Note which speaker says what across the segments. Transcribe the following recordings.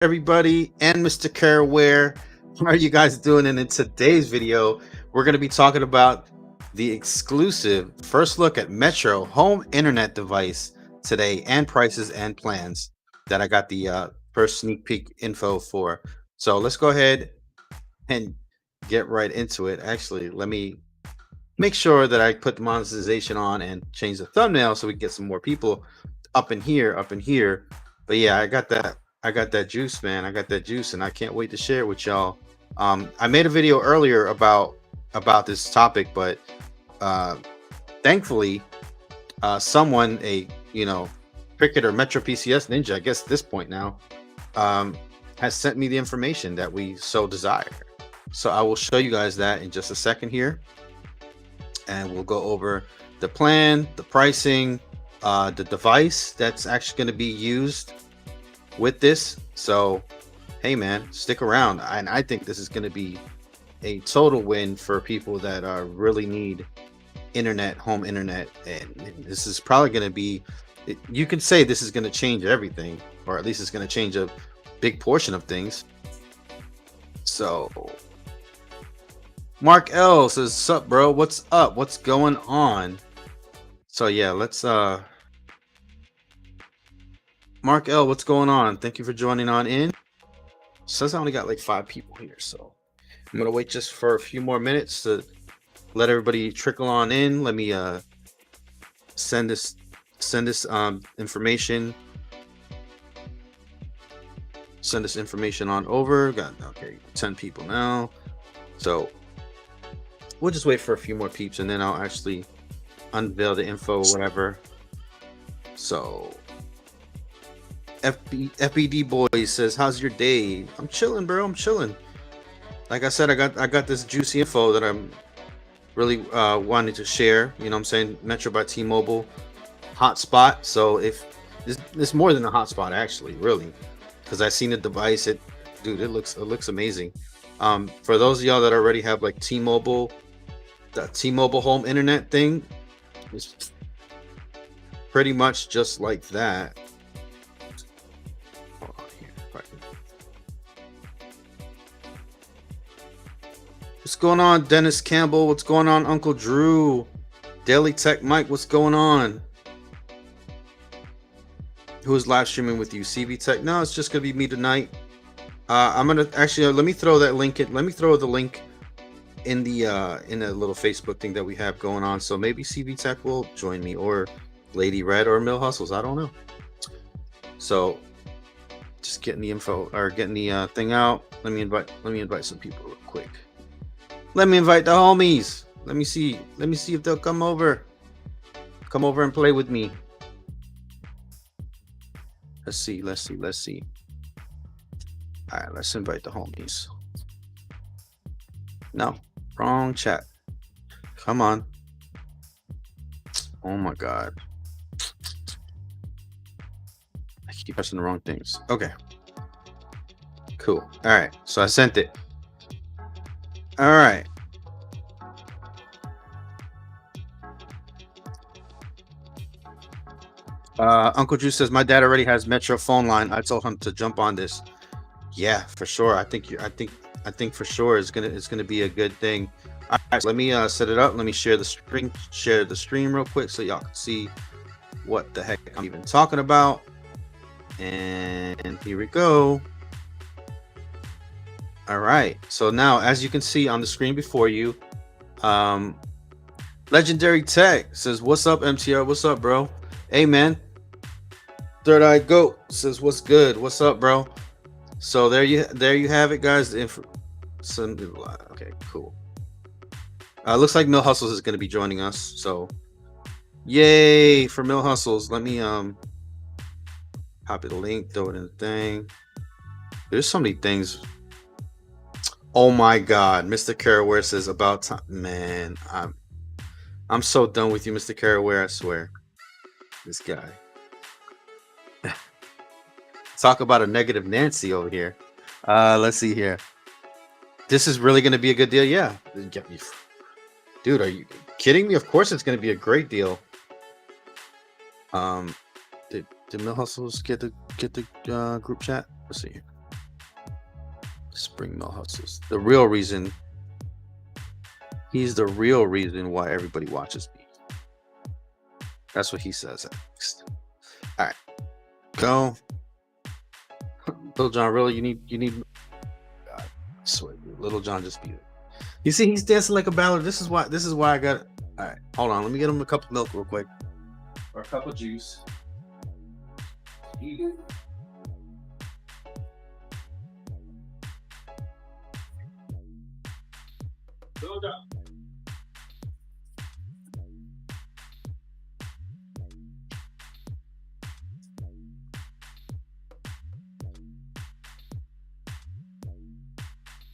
Speaker 1: everybody, and Mr. Caraware. How are you guys doing? And in today's video, we're going to be talking about the exclusive first look at Metro home internet device today, and prices and plans that I got the first sneak peek info for. So let's go ahead and get right into it. Actually, let me make sure that I put the monetization on and change the thumbnail so we can get some more people up in here. But yeah, I got that juice, man. I got that juice, and I can't wait to share it with y'all. I made a video earlier about this topic, but uh thankfully someone, a cricket or Metro PCS ninja, I guess at this point now, um has sent me the information that we so desire. So I will show you guys that in just a second here, and we'll go over the plan, the pricing, the device that's actually going to be used with this. So hey man, stick around. And I think this is going to be a total win for people that really need internet, home internet. And this is probably going to be, you can say this is going to change everything, or at least it's going to change a big portion of things. So Mark L says, sup bro, what's up, what's going on? So yeah, let's Mark L, what's going on? Thank you for joining on in. Says I only got like 5 people here, so I'm gonna wait just for a few more minutes to let everybody trickle on in. Let me send this information. Send this information on over. Got, okay, 10 people now. So we'll just wait for a few more peeps, and then I'll actually unveil the info or whatever. So FBD boy says, how's your day? I'm chilling, bro. I'm chilling. Like I said, I got this juicy info that I'm really wanting to share. You know what I'm saying? Metro by T-Mobile hotspot. So if it's more than a hotspot, actually, really, because I seen the device. Dude, it looks amazing. For those of y'all that already have like T-Mobile, the T-Mobile home internet thing is pretty much just like that. Hold on here, if I can. What's going on, Dennis Campbell? What's going on, Uncle Drew? Daily Tech Mike, what's going on? Who's live streaming with you? CV Tech? No, it's just gonna be me tonight. I'm gonna actually let me throw that link in. Let me throw the link in the little Facebook thing that we have going on. So maybe CV Tech will join me, or Lady Red, or Mill Hustles. I don't know. So just getting the info, or getting the thing out. Let me invite some people real quick. Let me invite the homies. Let me see if they'll come over and play with me. Let's see. All right, let's invite the homies. No, wrong chat. Come on. Oh my God. I keep pressing the wrong things. Okay. Cool. All right, so I sent it. All right. Uncle Drew says, my dad already has Metro phone line. I told him to jump on this. Yeah, for sure. I think for sure it's gonna be a good thing. All right, so let me set it up. Let me share the stream real quick so y'all can see what the heck I'm even talking about. And here we go. All right, so now, as you can see on the screen before you, Legendary Tech says, what's up, MTR? What's up, bro? Hey man. Third Eye Goat says, what's good? What's up, bro? So there you have it, guys. Okay, cool. Looks like Mill Hustles is going to be joining us. So yay for Mill Hustles. Let me copy the link, throw it in the thing. There's so many things. Oh my God, Mr. Caraware says, about time. Man, I'm so done with you, Mr. Caraware. I swear. This guy. Talk about a negative Nancy over here. Let's see here. This is really going to be a good deal. Yeah. Dude, are you kidding me? Of course it's going to be a great deal. Did Mill Hustles get the group chat? Let's see here. Spring Mill Hustles. The real reason. He's the real reason why everybody watches me. That's what he says next. All right, go. Little John, really? You need. God, I swear, Little John just beat it. You see, he's dancing like a ballad. This is why I got. All right, hold on. Let me get him a cup of milk real quick, or a cup of juice. Little John.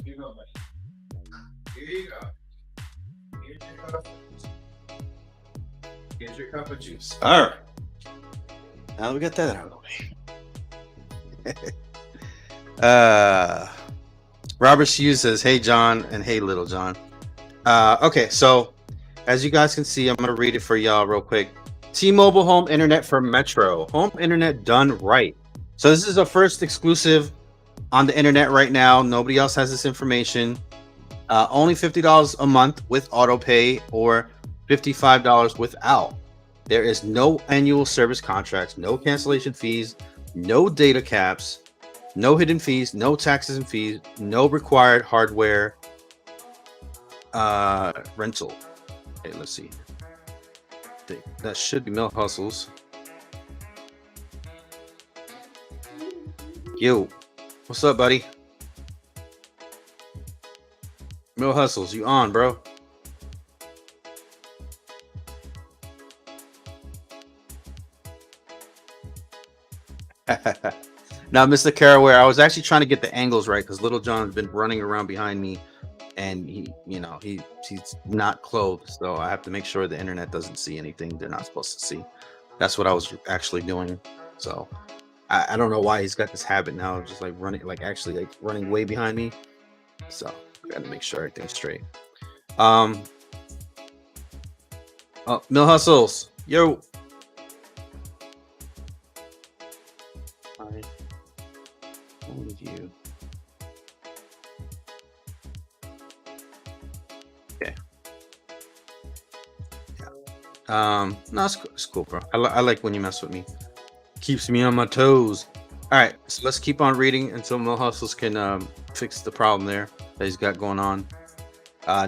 Speaker 1: Here you go, buddy. Here you go. Here's your cup of juice. All right. Now we got that out of the way. Robert Hughes says, "Hey John," and "Hey Little John." Okay, so as you guys can see, I'm gonna read it for y'all real quick. T-Mobile home internet for Metro. Home internet done right. So this is a first exclusive on the internet right now. Nobody else has this information. Only $50 a month with auto pay, or $55 without. There is no annual service contracts, no cancellation fees, no data caps, no hidden fees, no taxes and fees, no required hardware rental. Okay, let's see. That should be Mill Hustles. Yo, what's up, buddy? Mill Hustles, you on, bro? Now, Mr. Caraware, I was actually trying to get the angles right because Little John's been running around behind me, and he's not clothed, so I have to make sure the internet doesn't see anything they're not supposed to see. That's what I was actually doing. So I don't know why he's got this habit now of just like running way behind me. So I got to make sure everything's straight. Oh, Mill Hustles, yo. You. Okay. Yeah. No, it's cool, bro. I like when you mess with me. Keeps me on my toes. All right, so let's keep on reading until Mill Hustles can fix the problem there that he's got going on.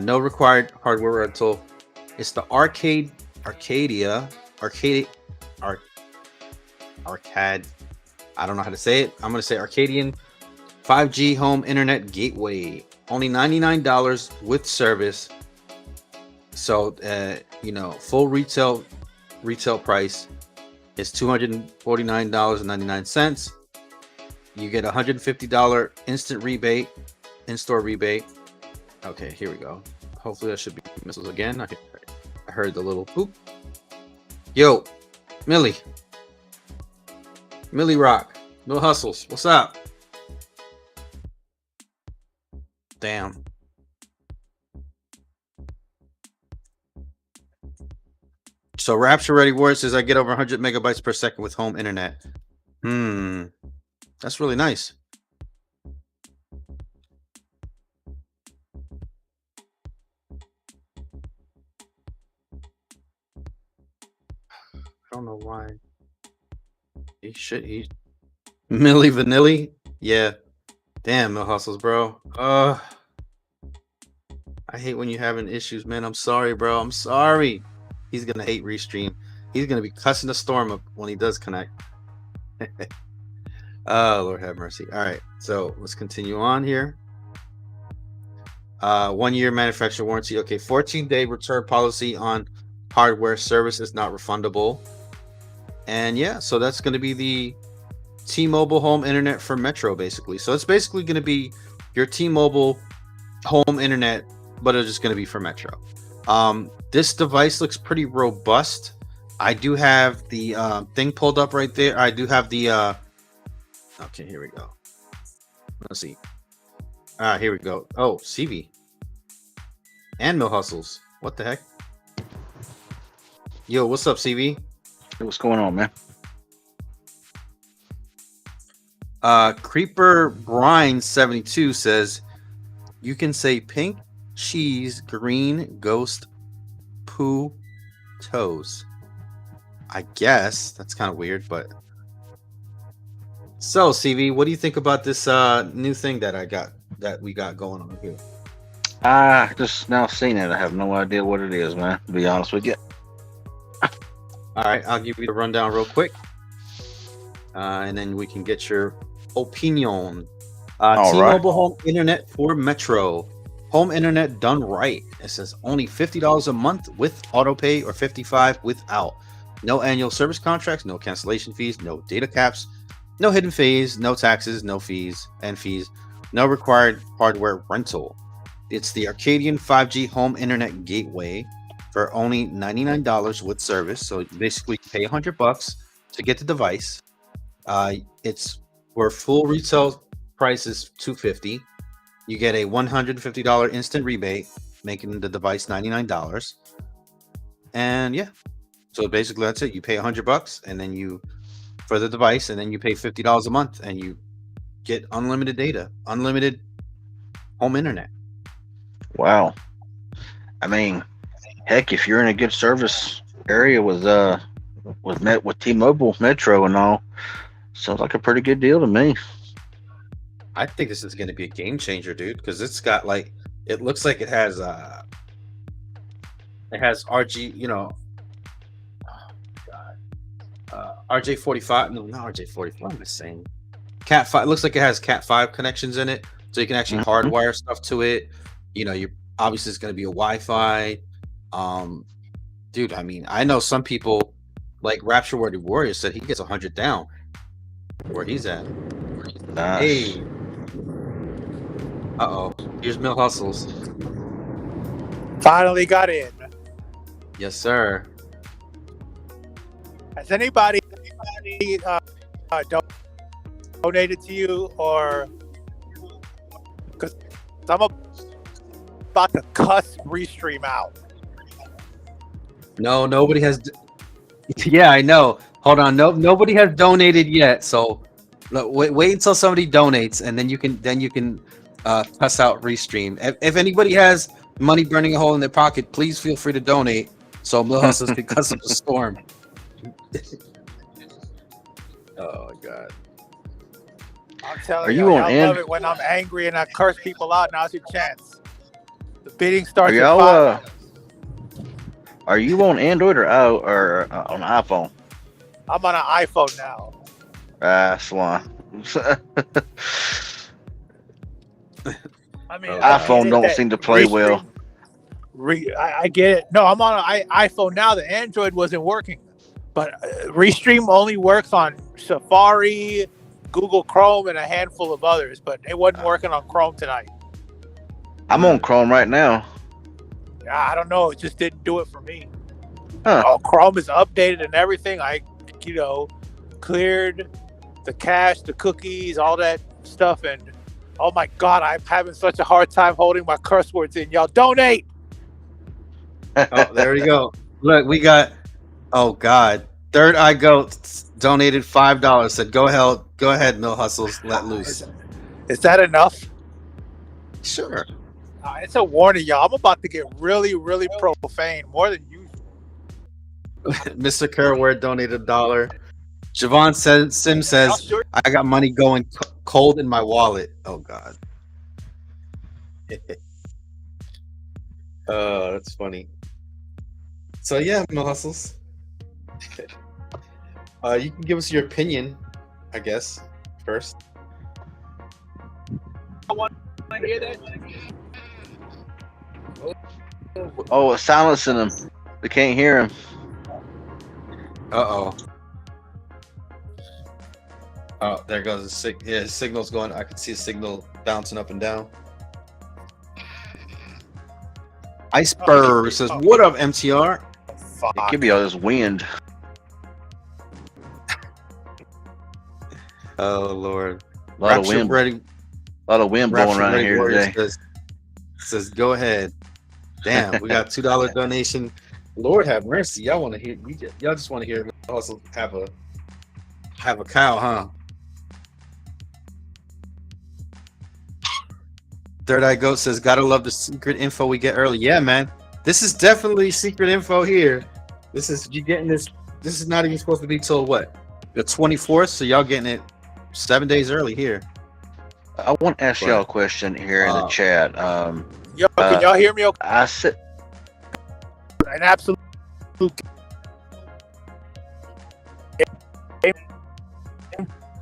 Speaker 1: No required hardware rental. It's the arcade. I don't know how to say it. I'm gonna say Arcadian 5G home internet gateway. Only $99 with service. So full retail price is $249.99. You get $150 instant rebate, in-store rebate. Okay, here we go. Hopefully that should be missiles again. I heard the little poop. Yo, Millie Rock, Mill Hustles, what's up? Damn. So Rapture Ready Word says I get over 100 megabytes per second with home internet. That's really nice. I don't know why. He's Millie Vanilli. Yeah. Damn, Mill Hustles, bro. I hate when you're having issues, man. I'm sorry, bro. I'm sorry. He's gonna hate Restream. He's gonna be cussing the storm up when he does connect. Oh, Lord have mercy. All right, so let's continue on here. 1 year manufacturer warranty. Okay, 14-day return policy on hardware. Service is not refundable. And yeah, so that's going to be the T-Mobile home internet for Metro, basically. So it's basically going to be your T-Mobile home internet, but it's just going to be for Metro. This device looks pretty robust. I do have the thing pulled up right there. I do have the okay, here we go. Let's see. Here we go. Oh, CV and Mill Hustles. What the heck? Yo, what's up, CV?
Speaker 2: Hey, what's going on, man?
Speaker 1: Creeper Brine 72 says you can say pink cheese, green ghost, poo, toes. I guess that's kind of weird, but so CV, what do you think about this new thing that we got going on here?
Speaker 2: I just now seen it. I have no idea what it is, man. To be honest with you.
Speaker 1: All right, I'll give you the rundown real quick, and then we can get your opinion. T-Mobile home internet for Metro. Home internet done right. It says only $50 a month with auto pay or $55 without. No annual service contracts, no cancellation fees, no data caps, no hidden fees, no taxes, no fees, no required hardware rental. It's the Arcadyan 5G home internet gateway for only $99 with service. So basically you pay $100 to get the device. It's where full retail price is $250. You get a $150 instant rebate, making the device $99. And yeah, so basically that's it. You pay $100 and then you for the device, and then you pay $50 a month, and you get unlimited data, unlimited home internet.
Speaker 2: Wow. I mean, heck, if you're in a good service area with T-Mobile Metro and all, sounds like a pretty good deal to me.
Speaker 1: I think this is going to be a game changer, dude, because it's got like it looks like it has RG, RJ45. No, not RJ45. I'm just saying Cat 5. It looks like it has Cat 5 connections in it, so you can actually hardwire stuff to it. You obviously it's going to be a Wi-Fi. Dude, I mean, I know some people like Rapture Worthy Warrior said he gets 100 down where he's at.
Speaker 2: Nice.
Speaker 1: Hey. Uh-oh. Here's Mill Hustles.
Speaker 3: Finally got in.
Speaker 1: Yes, sir.
Speaker 3: Has anybody donated to you, or because I'm about to cuss Restream out?
Speaker 1: No, nobody has. Yeah, I know. Hold on. Nobody has donated yet. So wait until somebody donates, and then you can cuss out Restream. If anybody has money burning a hole in their pocket, please feel free to donate so Mill Hustles can cuss up a storm. Oh God!
Speaker 3: I'm telling you, I love it when I'm angry and I curse people out. Now's your chance. The bidding starts at 5.
Speaker 2: Are you on Android or on iPhone?
Speaker 3: I'm on an iPhone now.
Speaker 2: Swan.
Speaker 3: I mean,
Speaker 2: iPhone don't seem to play well.
Speaker 3: I get it. No, I'm on an iPhone now. The Android wasn't working. But Restream only works on Safari, Google Chrome, and a handful of others. But it wasn't working on Chrome tonight.
Speaker 2: I'm on Chrome right now.
Speaker 3: I don't know. It just didn't do it for me.
Speaker 2: Huh.
Speaker 3: Oh, Chrome is updated and everything. I, cleared the cache, the cookies, all that stuff. And, oh, my God, I'm having such a hard time holding my curse words in. Y'all donate.
Speaker 1: Oh, there we go. Look, we got... Oh God! Third Eye Goat donated $5. Said, "Go ahead, Mill Hustles, let loose."
Speaker 3: Is that enough?
Speaker 1: Sure.
Speaker 3: It's a warning, y'all. I'm about to get really, really profane, more than usual.
Speaker 1: Mr. Kerware donated $1. Javon Sim says, "I got money going cold in my wallet." Oh God. Oh, that's funny. So yeah, Mill Hustles. You can give us your opinion, I guess, first.
Speaker 3: I want to hear that.
Speaker 2: Oh, it's silencing them. They can't hear him.
Speaker 1: Uh-oh. Oh, there goes his signal's going. I can see a signal bouncing up and down. Iceberg says, "What up, MTR?"
Speaker 2: It could be all this wind.
Speaker 1: Oh Lord!
Speaker 2: A lot of wind blowing around here today.
Speaker 1: Says, "Go ahead." Damn, we got $2 donation. Lord have mercy. Y'all want to hear? Y'all just want to hear Hustle have a cow, huh? Third Eye Goat says, "Gotta love the secret info we get early." Yeah, man. This is definitely secret info here. This is you getting this. This is not even supposed to be till what? The 24th. So y'all getting it 7 days early here.
Speaker 2: I want to ask y'all a question here in the chat.
Speaker 3: Yo, can y'all hear me? Okay.
Speaker 2: I said
Speaker 3: An absolute.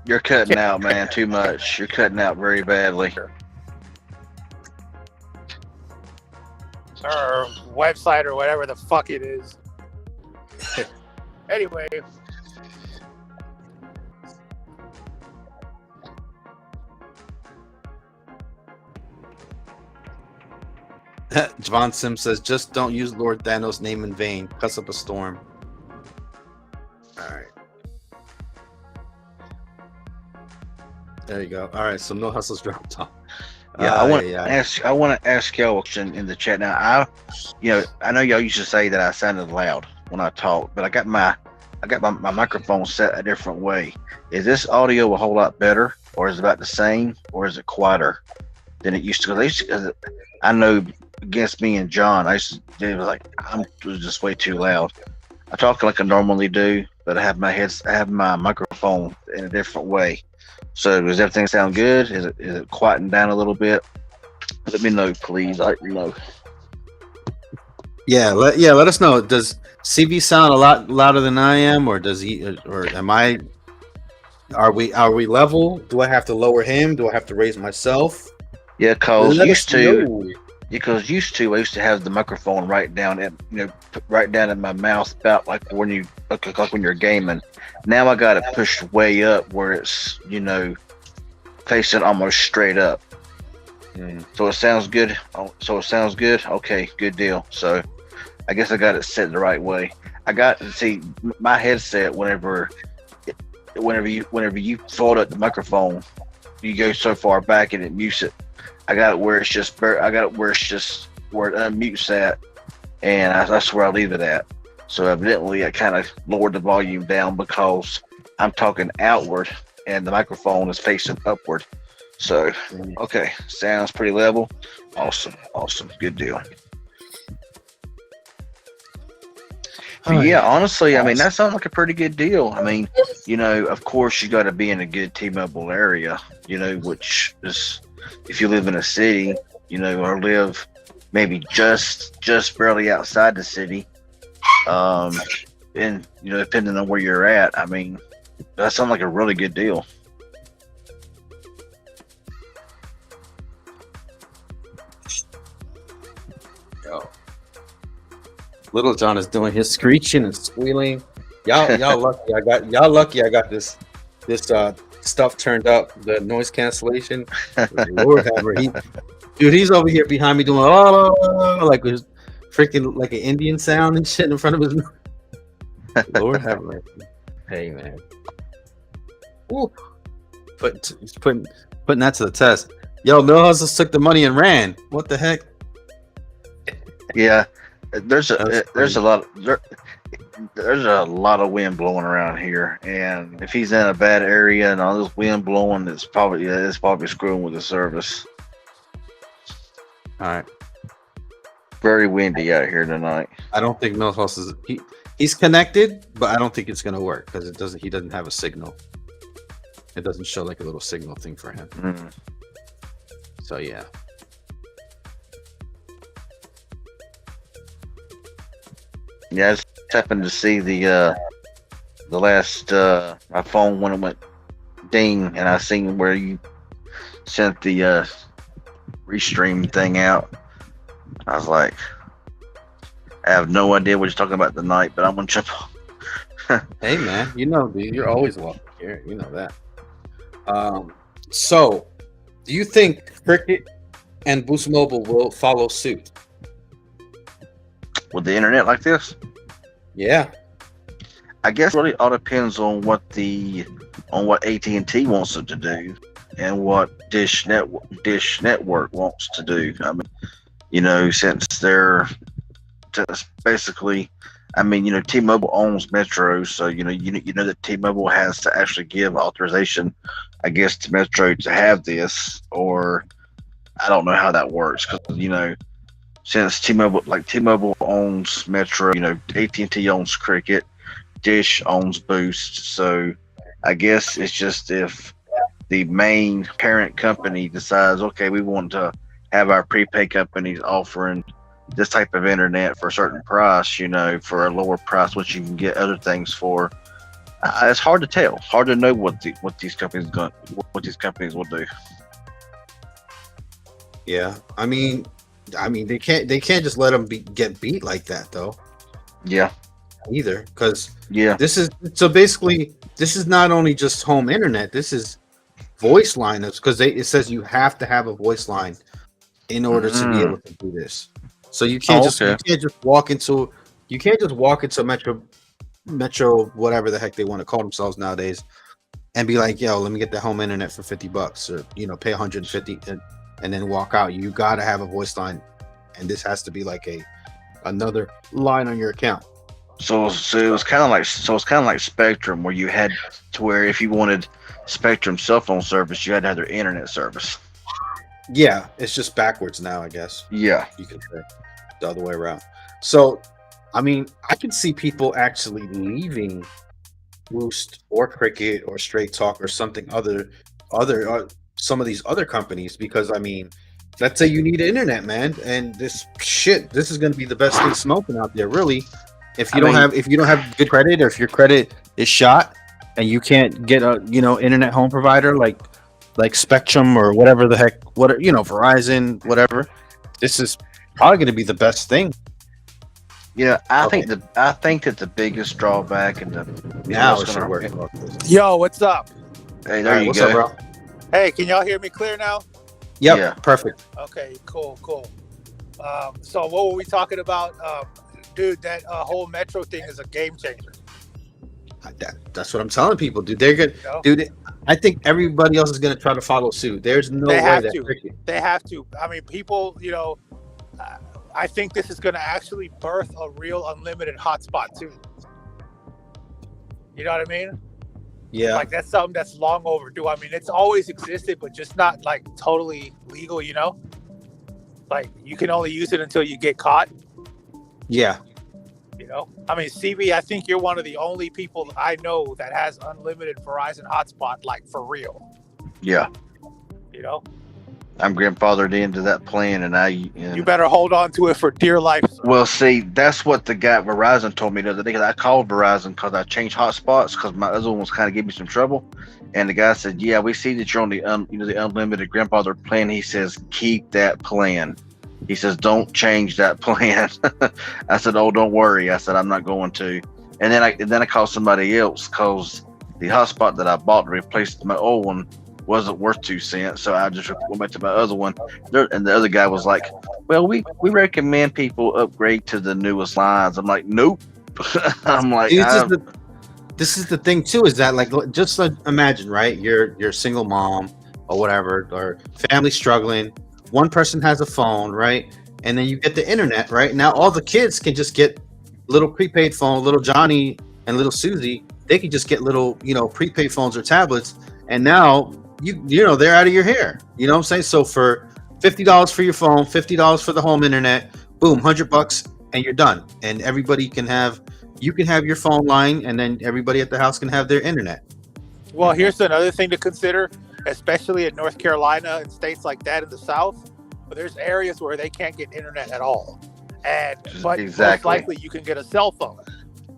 Speaker 2: you're cutting out, man. Too much. You're cutting out very badly.
Speaker 3: Or website or whatever the fuck it is. Anyway.
Speaker 1: Javon Sim says, "Just don't use Lord Thanos' name in vain. Cuss up a storm." All right. There you go. All right. So no hustles dropped off.
Speaker 2: Yeah, I want to ask y'all a question in the chat now. I know y'all used to say that I sounded loud when I talk, but I got my microphone set a different way. Is this audio a whole lot better, or is it about the same, or is it quieter than it used to? Because I know against me and John, it was like I was just way too loud. I talk like I normally do, but I have my microphone in a different way. So does everything sound good? Is it quieting down a little bit? Let me know, please. Let me know.
Speaker 1: Yeah, let us know. Does CV sound a lot louder than I am, or does he, or am I? Are we level? Do I have to lower him? Do I have to raise myself?
Speaker 2: Yeah, cause used to I used to have the microphone right down at my mouth, about like when you're gaming. Now I got it pushed way up where it's facing almost straight up. So it sounds good. Okay, good deal. So I guess I got it set the right way. My headset. Whenever you fold up the microphone, you go so far back and it mutes it. I got it where it unmutes at, and that's where I leave it at. So evidently I kind of lowered the volume down because I'm talking outward and the microphone is facing upward. So, okay, sounds pretty level. Awesome, good deal. Yeah, honestly, I mean, that sounds like a pretty good deal. I mean, of course you got to be in a good T-Mobile area, which is, if you live in a city, or live maybe just barely outside the city, and depending on where you're at, I mean, that sounds like a really good deal.
Speaker 1: Little John is doing his screeching and squealing. Y'all lucky I got this stuff turned up, the noise cancellation. Lord have mercy. He's over here behind me doing like his freaking like an Indian sound and shit in front of his mouth. Lord have mercy. Hey man. Ooh. He's putting that to the test. Yo, Mill Hustles took the money and ran. What the heck?
Speaker 2: Yeah. There's a lot of wind blowing around here, and if he's in a bad area and all this wind blowing, it's probably screwing with the service.
Speaker 1: All right.
Speaker 2: Very windy out here tonight.
Speaker 1: I don't think Milhouse is he's connected, but I don't think it's gonna work because he doesn't have a signal. It doesn't show like a little signal thing for him. So yeah.
Speaker 2: Yeah, I just happened to see the last my phone when it went ding, and I seen where you sent the restream thing out. I was like, I have no idea what you're talking about tonight, but I'm gonna jump on.
Speaker 1: Hey man, dude, you're always welcome here. You know that. So, do you think Cricket and Boost Mobile will follow suit?
Speaker 2: With the internet like this?
Speaker 1: Yeah.
Speaker 2: I guess it really all depends on what AT&T wants it to do and what Dish Network wants to do. I mean, since they're just basically, T-Mobile owns Metro, so that T-Mobile has to actually give authorization, I guess, to Metro to have this, or I don't know how that works because since T-Mobile owns Metro, AT&T owns Cricket, Dish owns Boost, so I guess it's just if the main parent company decides, okay, we want to have our prepaid companies offering this type of internet for a certain price, for a lower price, which you can get other things for. It's hard to tell. It's hard to know what these companies will do.
Speaker 1: Yeah, I mean, they can't just let them get beat like that though.
Speaker 2: Yeah.
Speaker 1: Either, because
Speaker 2: this
Speaker 1: is not only just home internet. This is voice line because it says you have to have a voice line in order to be able to do this. So you can't just walk into Metro whatever the heck they want to call themselves nowadays and be like, yo, let me get the home internet for $50 or pay 150 and then walk out. You got to have a voice line, and this has to be like another line on your account.
Speaker 2: So it was kind of like Spectrum, where you had to where if you wanted Spectrum cell phone service, you had to have their internet service.
Speaker 1: Yeah, it's just backwards now, I guess.
Speaker 2: Yeah,
Speaker 1: you can say the other way around. So, I mean, I can see people actually leaving Boost or Cricket or Straight Talk or something some of these other companies because I mean, let's say you need internet, man, and this is going to be the best thing smoking out there, really. If you don't have good credit, or if your credit is shot and you can't get a internet home provider like Spectrum or whatever the heck, Verizon, whatever, this is probably going to be the best thing.
Speaker 2: Yeah, I think that the biggest drawback and
Speaker 1: now it should work.
Speaker 3: Yo, what's up?
Speaker 2: Hey, there you
Speaker 1: what's
Speaker 2: go,
Speaker 1: up, bro?
Speaker 3: Hey, can y'all hear me clear now?
Speaker 1: Yep,
Speaker 2: yeah,
Speaker 1: perfect.
Speaker 3: Okay, cool. So what were we talking about? Dude, that whole Metro thing is a game changer.
Speaker 1: That's what I'm telling people, dude. They're good, dude. I think everybody else is going to try to follow suit. There's no way
Speaker 3: They have to. I mean, people, I think this is going to actually birth a real unlimited hotspot too. You know what I mean?
Speaker 1: Yeah.
Speaker 3: Like that's something that's long overdue. I mean, it's always existed, but just not like totally legal. Like you can only use it until you get caught.
Speaker 1: Yeah.
Speaker 3: I mean, CB, I think you're one of the only people I know that has unlimited Verizon hotspot, like for real.
Speaker 2: Yeah. I'm grandfathered into that plan, and
Speaker 3: you better hold on to it for dear life, sir.
Speaker 2: Well, see, that's what the guy at Verizon told me the other day. Cause I called Verizon because I changed hotspots because my other ones kind of gave me some trouble, and the guy said, "Yeah, we see that you're on the the unlimited grandfather plan." He says, "Keep that plan." He says, "Don't change that plan." I said, "Oh, don't worry." I said, "I'm not going to." And then I called somebody else because the hotspot that I bought to replace my old one wasn't worth 2 cents. So I just went back to my other one. And the other guy was like, "Well, we recommend people upgrade to the newest lines." I'm like, "Nope." I'm like,
Speaker 1: this is the thing too, is that like, just imagine, right? You're a single mom or whatever, or family struggling. One person has a phone, right? And then you get the internet, right? Now all the kids can just get little prepaid phone, little Johnny and little Susie. They can just get little, prepaid phones or tablets. And now they're out of your hair. You know what I'm saying? So for $50 for your phone, $50 for the home internet, boom, $100 and you're done. And everybody you can have your phone line, and then everybody at the house can have their internet.
Speaker 3: Well, here's another thing to consider, especially in North Carolina and states like that in the South. But there's areas where they can't get internet at all. But most likely you can get a cell phone.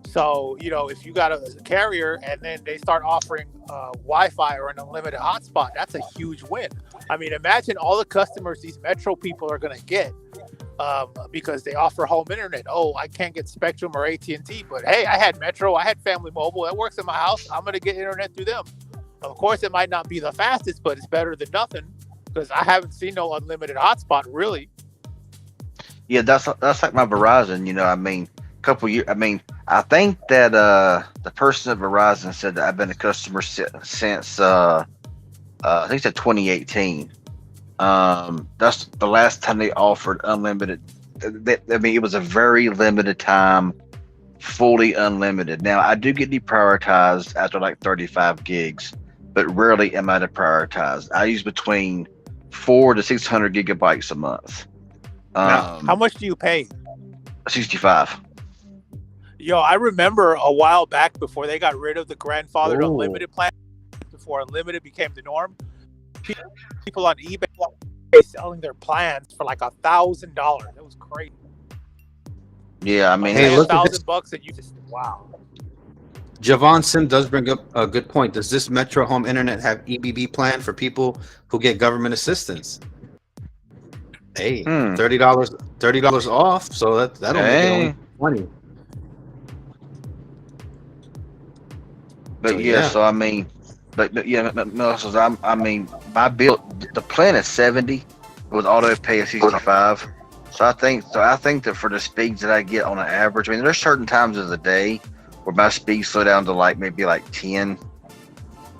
Speaker 3: So, if you got a carrier and then they start offering Wi-Fi or an unlimited hotspot, that's a huge win. I mean, imagine all the customers these Metro people are going to get because they offer home internet. Oh, I can't get Spectrum or AT&T, but hey, I had Metro, I had Family Mobile. That works in my house. I'm going to get internet through them. Of course, it might not be the fastest, but it's better than nothing because I haven't seen no unlimited hotspot, really.
Speaker 2: Yeah, that's like my Verizon, I mean, couple years. I mean, I think that the person at Verizon said that I've been a customer since I think it's 2018. That's the last time they offered unlimited. I mean, it was a very limited time, fully unlimited. Now I do get deprioritized after like 35 gigs, but rarely am I deprioritized. I use between 400 to 600 gigabytes a month.
Speaker 3: Now, how much do you pay?
Speaker 2: 65.
Speaker 3: Yo, I remember a while back before they got rid of the grandfathered unlimited plan, before unlimited became the norm. People on eBay selling their plans for like $1,000. That was crazy.
Speaker 2: Yeah, I mean,
Speaker 3: hey, $1,000 and you just wow.
Speaker 1: Javon Sim does bring up a good point. Does this Metro Home Internet have EBB plan for people who get government assistance? Hey, $30 off. So that'll make it only 20.
Speaker 2: But so I mean, I mean, my bill, the plan is 70 with auto pay of 65. So I think that for the speeds that I get on an average, I mean, there's certain times of the day where my speeds slow down to maybe 8 to 10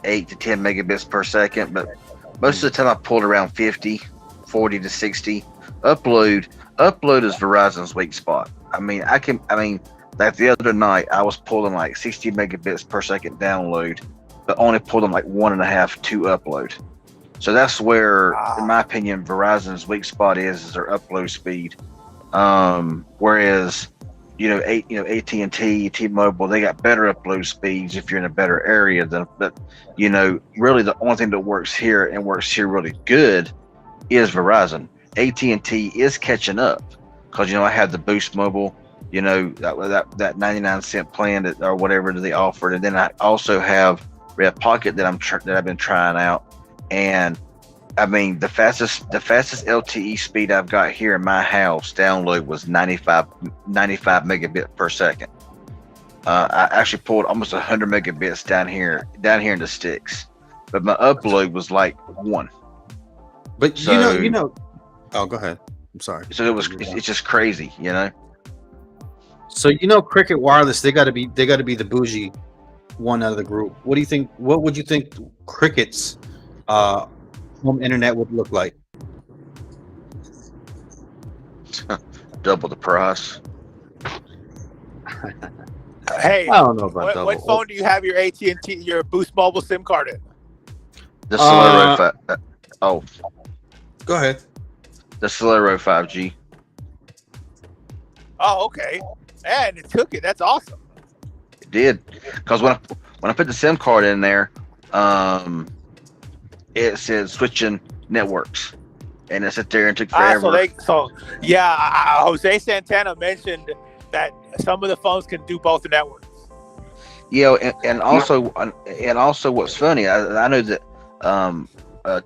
Speaker 2: megabits per second. But most of the time I pulled around 50, 40 to 60. Upload is Verizon's weak spot. I mean, like the other night I was pulling 60 megabits per second download, but only pulled them 1.5 to upload. So that's where, in my opinion, Verizon's weak spot is their upload speed. Whereas, AT&T, T-Mobile, they got better upload speeds if you're in a better area. But really the only thing that works here really good is Verizon. AT&T is catching up because I have the Boost Mobile, that 99-cent plan or whatever that they offered, and then I also have Red Pocket that I've been trying out. And I mean, the fastest LTE speed I've got here in my house download was 95 megabits per second. I actually pulled almost 100 megabits down here in the sticks, but my upload was 1.
Speaker 1: But oh, go ahead. I'm sorry.
Speaker 2: So it's just crazy,
Speaker 1: So Cricket Wireless, they got to be the bougie one out of the group. What do you think? What would you think Cricket's home internet would look like?
Speaker 2: Double the price.
Speaker 3: Hey,
Speaker 1: I don't know about double.
Speaker 3: What phone do you have your AT&T, your Boost Mobile SIM card in?
Speaker 2: The Solero.
Speaker 1: Go ahead.
Speaker 2: The Solero 5G.
Speaker 3: Oh, okay. And it took it. That's awesome.
Speaker 2: It did, because when I put the SIM card in there, it said switching networks, and it sat there and took forever.
Speaker 3: Jose Santana mentioned that some of the phones can do both networks.
Speaker 2: Yeah, and also what's funny, I know that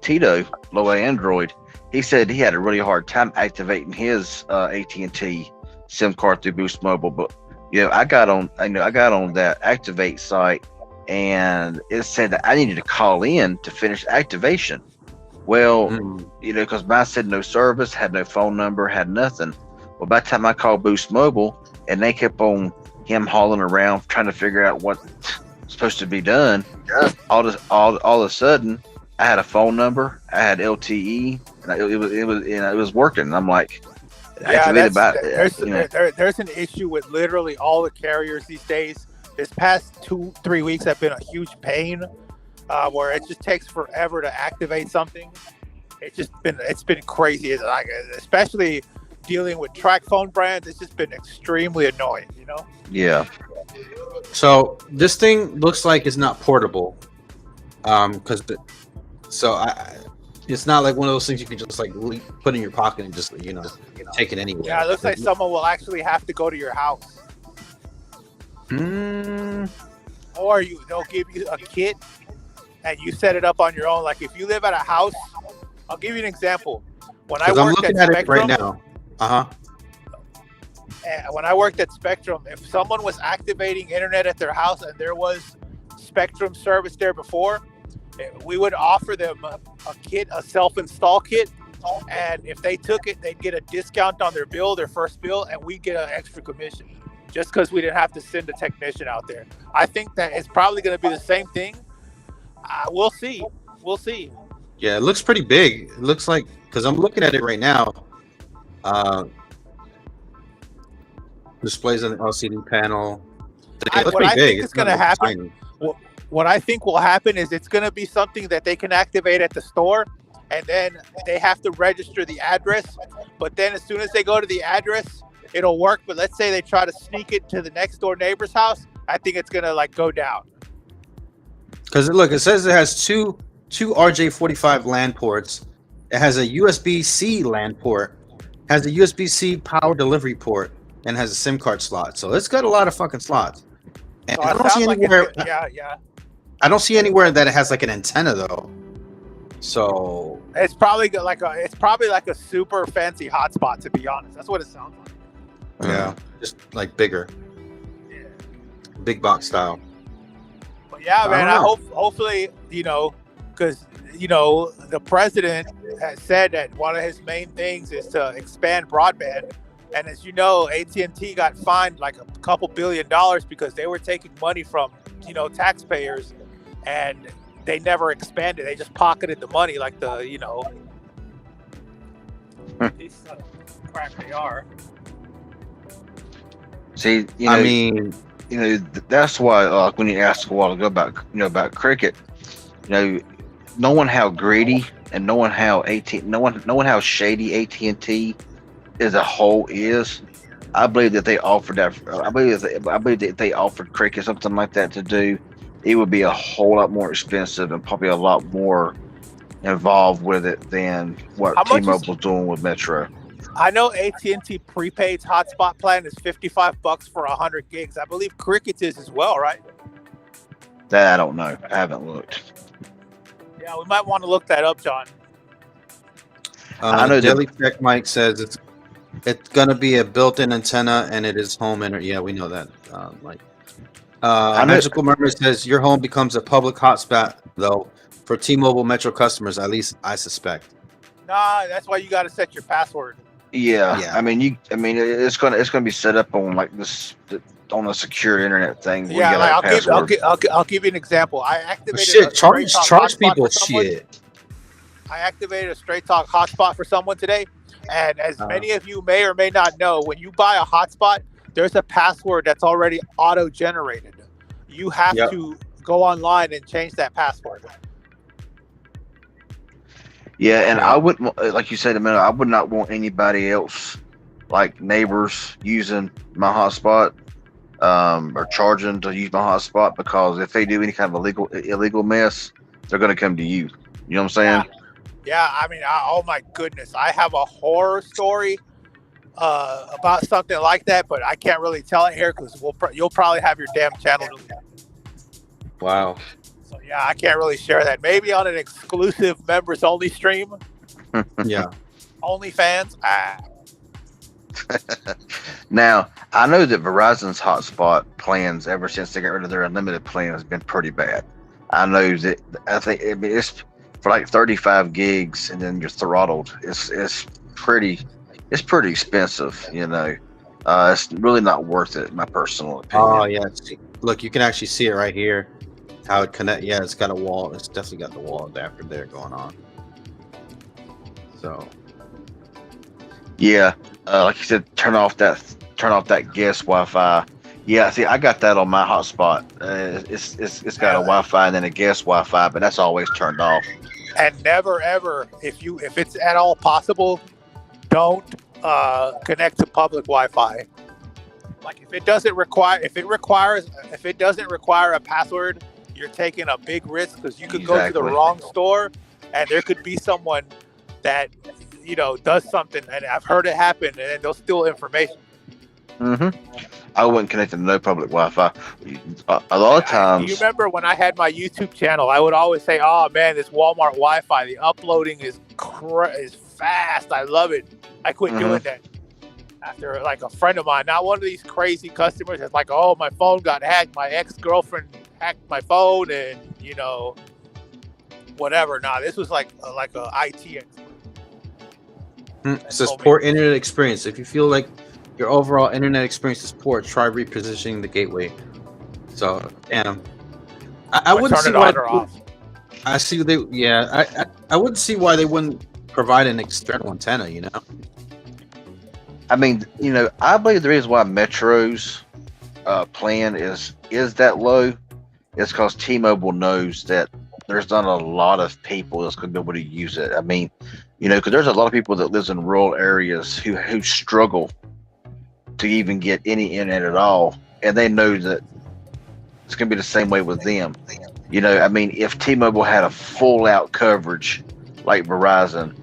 Speaker 2: Tito, low Android, he said he had a really hard time activating his AT&T SIM card through Boost Mobile, but I got on that activate site, and it said that I needed to call in to finish activation. Well, because mine said no service, had no phone number, had nothing. Well, by the time I called Boost Mobile, and they kept on him hauling around trying to figure out what's supposed to be done, all of a sudden I had a phone number, I had LTE, and it was working. And I'm like, there's
Speaker 3: an issue with literally all the carriers these days. This past 2-3 weeks have been a huge pain, where it just takes forever to activate something. It's been crazy. It's especially dealing with track phone brands, it's just been extremely annoying.
Speaker 2: Yeah.
Speaker 1: So this thing looks like it's not portable, it's not like one of those things you can just put in your pocket and just take it anywhere.
Speaker 3: Yeah, it looks like someone will actually have to go to your house. Or they'll give you a kit and you set it up on your own. Like if you live at a house, I'll give you an example. When I worked at Spectrum,
Speaker 1: right now.
Speaker 3: When I worked at Spectrum, if someone was activating internet at their house and there was Spectrum service there before, we would offer them a kit, a self-install kit, and if they took it, they'd get a discount on their first bill, and we'd get an extra commission just because we didn't have to send a technician out there. I think that it's probably going to be the same thing. We'll see.
Speaker 1: Yeah, it looks pretty big. It looks like, because I'm looking at it right now, displays on the LCD panel.
Speaker 3: What I think is going to happen, what I think will happen is it's going to be something that they can activate at the store, and then they have to register the address. But then as soon as they go to the address, it'll work. But let's say they try to sneak it to the next door neighbor's house, I think it's gonna like go down.
Speaker 1: Because look, it says it has two RJ45 LAN ports. It has a USB-C LAN port, has a USB-C power delivery port, and has a SIM card slot. So it's got a lot of fucking slots. And
Speaker 3: So
Speaker 1: I
Speaker 3: it
Speaker 1: don't see
Speaker 3: sounds like
Speaker 1: anywhere.
Speaker 3: yeah.
Speaker 1: I don't see anywhere that it has like an antenna though. So
Speaker 3: It's probably like a super fancy hotspot, to be honest. That's what it sounds like.
Speaker 1: yeah, just like bigger,
Speaker 3: Yeah.
Speaker 1: big box style.
Speaker 3: But yeah, man,
Speaker 1: I
Speaker 3: I
Speaker 1: don't
Speaker 3: hopefully, because the president has said that one of his main things is to expand broadband. And as you know, AT&T got fined like a couple $2 billion because they were taking money from, taxpayers, and they never expanded. They just pocketed the money like these sons of crap they are.
Speaker 2: See,
Speaker 1: I mean,
Speaker 2: that's why when you asked a while ago about cricket, knowing how greedy and knowing how shady AT&T as a whole is, I believe that they offered that. I believe that if they offered cricket something like that to do, it would be a whole lot more expensive and probably a lot more involved with it than what T-Mobile's doing with Metro.
Speaker 3: I know AT&T prepaid hotspot plan is $55 for 100 gigs. I believe Cricket's is as well, right?
Speaker 2: That I don't know. I haven't looked.
Speaker 3: Yeah, we might want to look that up, John.
Speaker 1: I know Daily Tech Mike says it's gonna be a built-in antenna and it is home internet. Yeah, we know that. Magical Mermaid says your home becomes a public hotspot though for T-Mobile Metro customers. At least I suspect.
Speaker 3: Nah, that's why you got to set your password.
Speaker 2: Yeah. I mean, it's gonna be set up on like this on a secure internet thing.
Speaker 3: Yeah, I'll give you an example. I activated a
Speaker 1: charge people shit.
Speaker 3: I activated a Straight Talk hotspot for someone today, and as many of you may or may not know, when you buy a hotspot, there's a password that's already auto-generated. You have to go online and change that password.
Speaker 2: Yeah, and I wouldn't, like you said a minute, I would not want anybody else, like neighbors, using my hotspot or charging to use my hotspot, because if they do any kind of illegal mess, they're going to come to you. You know what I'm saying?
Speaker 3: Yeah, I mean, oh my goodness, I have a horror story about something like that, but I can't really tell it here because you'll probably have your damn channel deleted.
Speaker 1: Wow.
Speaker 3: So yeah, I can't really share that. Maybe on an exclusive members only stream.
Speaker 1: Yeah.
Speaker 3: OnlyFans.
Speaker 2: Now, I know that Verizon's hotspot plans, ever since they got rid of their unlimited plan, has been pretty bad. I know that. It's for like 35 gigs, and then you're throttled. It's pretty expensive. It's really not worth it, in my personal opinion.
Speaker 1: Oh yeah. Look, you can actually see it right here. How it connect? Yeah, it's got a wall. It's definitely got the wall adapter there going on. So.
Speaker 2: Yeah, like you said, turn off that guest Wi-Fi. Yeah, see, I got that on my hotspot. It's got a Wi-Fi and then a guest Wi-Fi, but that's always turned off. And
Speaker 3: never ever, if it's at all possible, don't connect to public Wi-Fi. Like if it doesn't require a password, you're taking a big risk, because you could go to the wrong store and there could be someone that does something, and I've heard it happen, and then they'll steal information.
Speaker 2: I wouldn't connect to no public Wi-Fi. A lot of times.
Speaker 3: You remember when I had my YouTube channel, I would always say, "Oh man, this Walmart Wi-Fi, the uploading is fast. I love it." I quit doing that after like a friend of mine, not one of these crazy customers that's like, "Oh, my phone got hacked. My ex-girlfriend hacked my phone, and whatever." Nah, this was like a IT expert.
Speaker 1: It says poor internet experience. If you feel like your overall internet experience is poor, try repositioning the gateway. So, I wouldn't see why. I see they. Yeah, I wouldn't see why they wouldn't provide an external antenna.
Speaker 2: I mean, I believe the reason why Metro's plan is that low is because T-Mobile knows that there's not a lot of people that's going to be able to use it. I mean, because there's a lot of people that lives in rural areas who struggle to even get any internet at all, and they know that it's going to be the same way with them. I mean, if T-Mobile had a full out coverage like Verizon,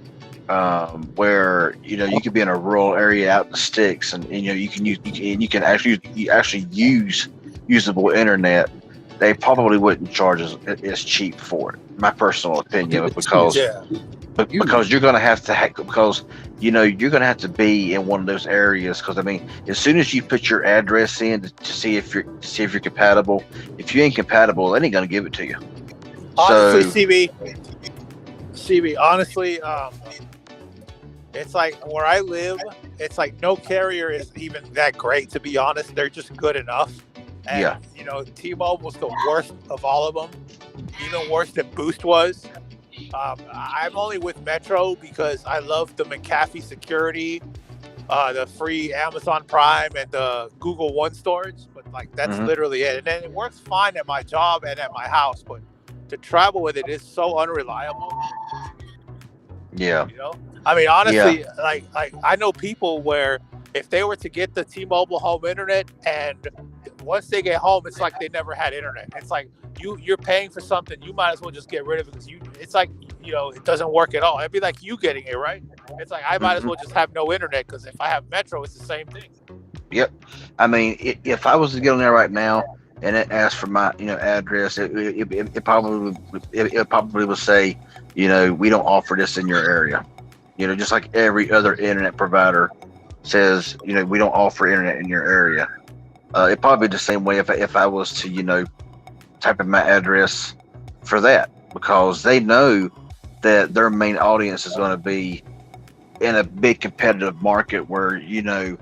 Speaker 2: where you could be in a rural area out in the sticks, and you can actually use usable internet, they probably wouldn't charge as cheap for it. My personal opinion, because you're going to have to you're going to have to be in one of those areas. Because I mean, as soon as you put your address in to see if you're compatible, if you ain't compatible, they ain't going to give it to you.
Speaker 3: Honestly, CB, honestly, it's like where I live, it's like no carrier is even that great, to be honest. They're just good enough. And, T-Mobile's the worst of all of them, even worse than Boost was. I'm only with Metro because I love the McAfee security, the free Amazon Prime, and the Google One storage. But like that's literally it. And then it works fine at my job and at my house, but to travel with it is so unreliable.
Speaker 2: Yeah.
Speaker 3: I mean, honestly, like I know people where if they were to get the T-Mobile home internet, and once they get home, it's like they never had internet. It's like you're paying for something, you might as well just get rid of it, because it's like it doesn't work at all. It'd be like you getting it, right? It's like I might as well just have no internet, because if I have Metro, it's the same thing. Yep.
Speaker 2: I mean, if I was to get on there right now and it asked for my address, it probably would say we don't offer this in your area. Just like every other internet provider says, we don't offer internet in your area. It'd probably be the same way if I was to, type in my address for that, because they know that their main audience is going to be in a big competitive market where, you're in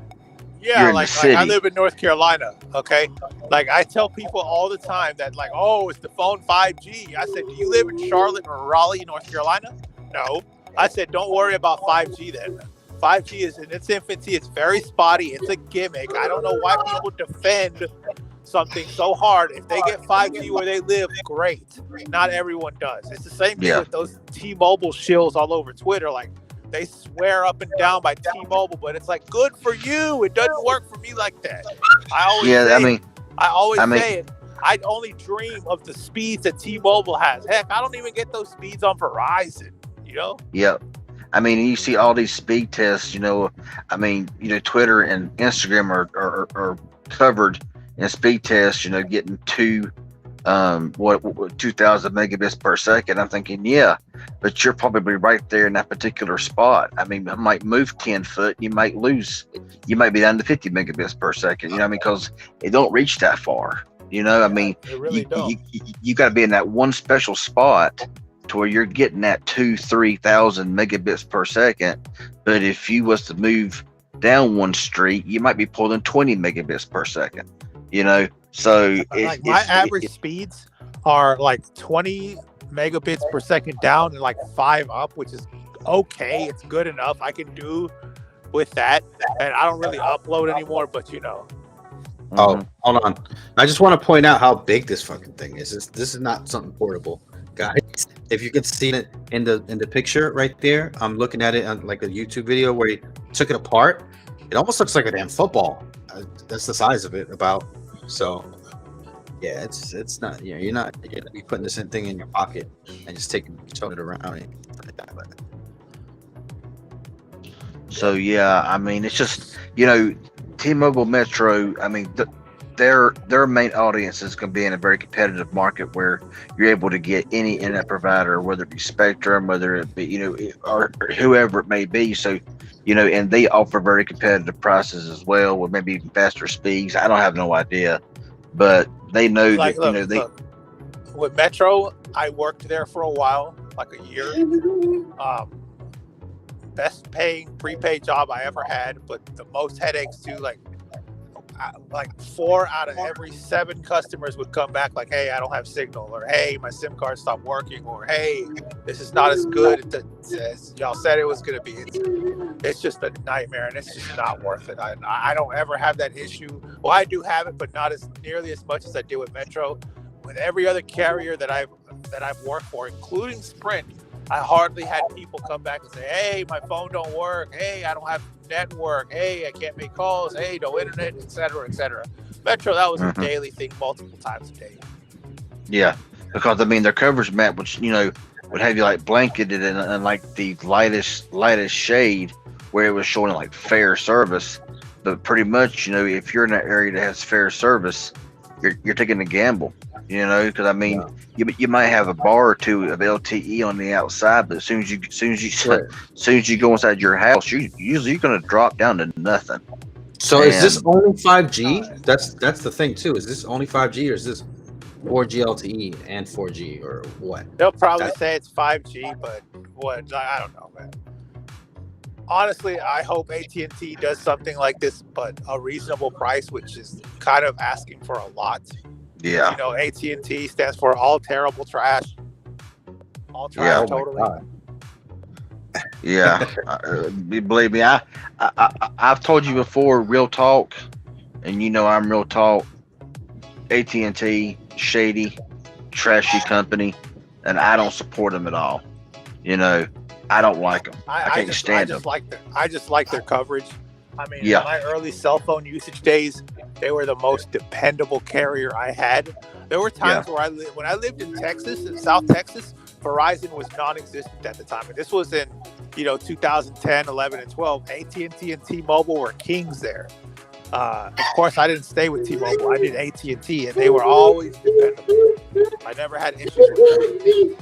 Speaker 2: the city.
Speaker 3: Like I live in North Carolina, okay? Like I tell people all the time that like, oh, is the phone 5G? I said, do you live in Charlotte or Raleigh, North Carolina? No. I said, don't worry about 5G then. 5G is in its infancy. It's very spotty. It's a gimmick. I don't know why people defend something so hard. If they get 5G where they live, great. Not everyone does. It's the same thing with those T-Mobile shills all over Twitter. Like, they swear up and down by T-Mobile, but it's like, good for you. It doesn't work for me like that. I always say it. I only dream of the speeds that T-Mobile has. Heck, I don't even get those speeds on Verizon,
Speaker 2: Yep. I mean, you see all these speed tests, I mean, Twitter and Instagram are covered in speed tests, getting 2,000 megabits per second. I'm thinking, but you're probably right there in that particular spot. I mean, I might move 10 foot, you might be down to 50 megabits per second, because it don't reach that far, I mean,
Speaker 3: really
Speaker 2: you got to be in that one special spot to where you're getting that 2,000-3,000 megabits per second. But if you was to move down one street, you might be pulling 20 megabits per second, so
Speaker 3: my average speeds are like 20 megabits per second down and like 5 up, which is okay. It's good enough. I can do with that, and I don't really upload anymore, but
Speaker 1: Oh, hold on. I just want to point out how big this fucking thing is. This is not something portable, guys. If you can see it in the picture right there, I'm looking at it on like a YouTube video where he took it apart. It almost looks like a damn football. That's the size of it, about. So, yeah, it's not. You're not gonna be putting this thing in your pocket and just towing it around.
Speaker 2: So yeah, I mean, it's just T-Mobile Metro, I mean, their main audience is going to be in a very competitive market where you're able to get any internet provider, whether it be Spectrum, whether it be, or whoever it may be. So, and they offer very competitive prices as well, with maybe even faster speeds. I don't have no idea, but they know
Speaker 3: like,
Speaker 2: that,
Speaker 3: look, with Metro, I worked there for a while, like a year. Best paying prepaid job I ever had, but the most headaches too. Like 4 out of every 7 customers would come back like, hey, I don't have signal, or hey, my SIM card stopped working, or hey, this is not as good as y'all said it was going to be. It's just a nightmare, and it's just not worth it. I don't ever have that issue. Well, I do have it, but not as nearly as much as I did with Metro. With every other carrier that I've that I've worked for, including Sprint, I hardly had people come back and say, "Hey, my phone don't work. Hey, I don't have network. Hey, I can't make calls. Hey, no internet, etc., etc." Metro, that was a daily thing, multiple times a day.
Speaker 2: Yeah, because I mean their coverage map, which would have you like blanketed in like the lightest shade, where it was showing like fair service. But pretty much, if you're in an area that has fair service, you're taking a gamble. Because I mean, you might have a bar or two of LTE on the outside, but as soon as you go inside your house, you're going to drop down to nothing.
Speaker 1: So is this only 5G? That's the thing too. Is this only 5G or is this 4G LTE and 4G or what?
Speaker 3: They'll probably say it's 5G, but what? I don't know, man. Honestly, I hope AT&T does something like this, but a reasonable price, which is kind of asking for a lot.
Speaker 2: Yeah.
Speaker 3: AT&T stands for all terrible trash. All trash, totally.
Speaker 2: Yeah. Believe me, I've told you before, real talk, and I'm real talk. AT&T, shady, trashy company, and I don't support them at all. I don't like them. I can't stand them.
Speaker 3: I just like their coverage. I mean, in my early cell phone usage days, they were the most dependable carrier I had. There were times where when I lived in Texas, in South Texas, Verizon was non-existent at the time. And this was in, 2010, 11, and 12. AT&T and T-Mobile were kings there. Of course, I didn't stay with T-Mobile. I did AT&T, and they were always dependable. I never had issues with them.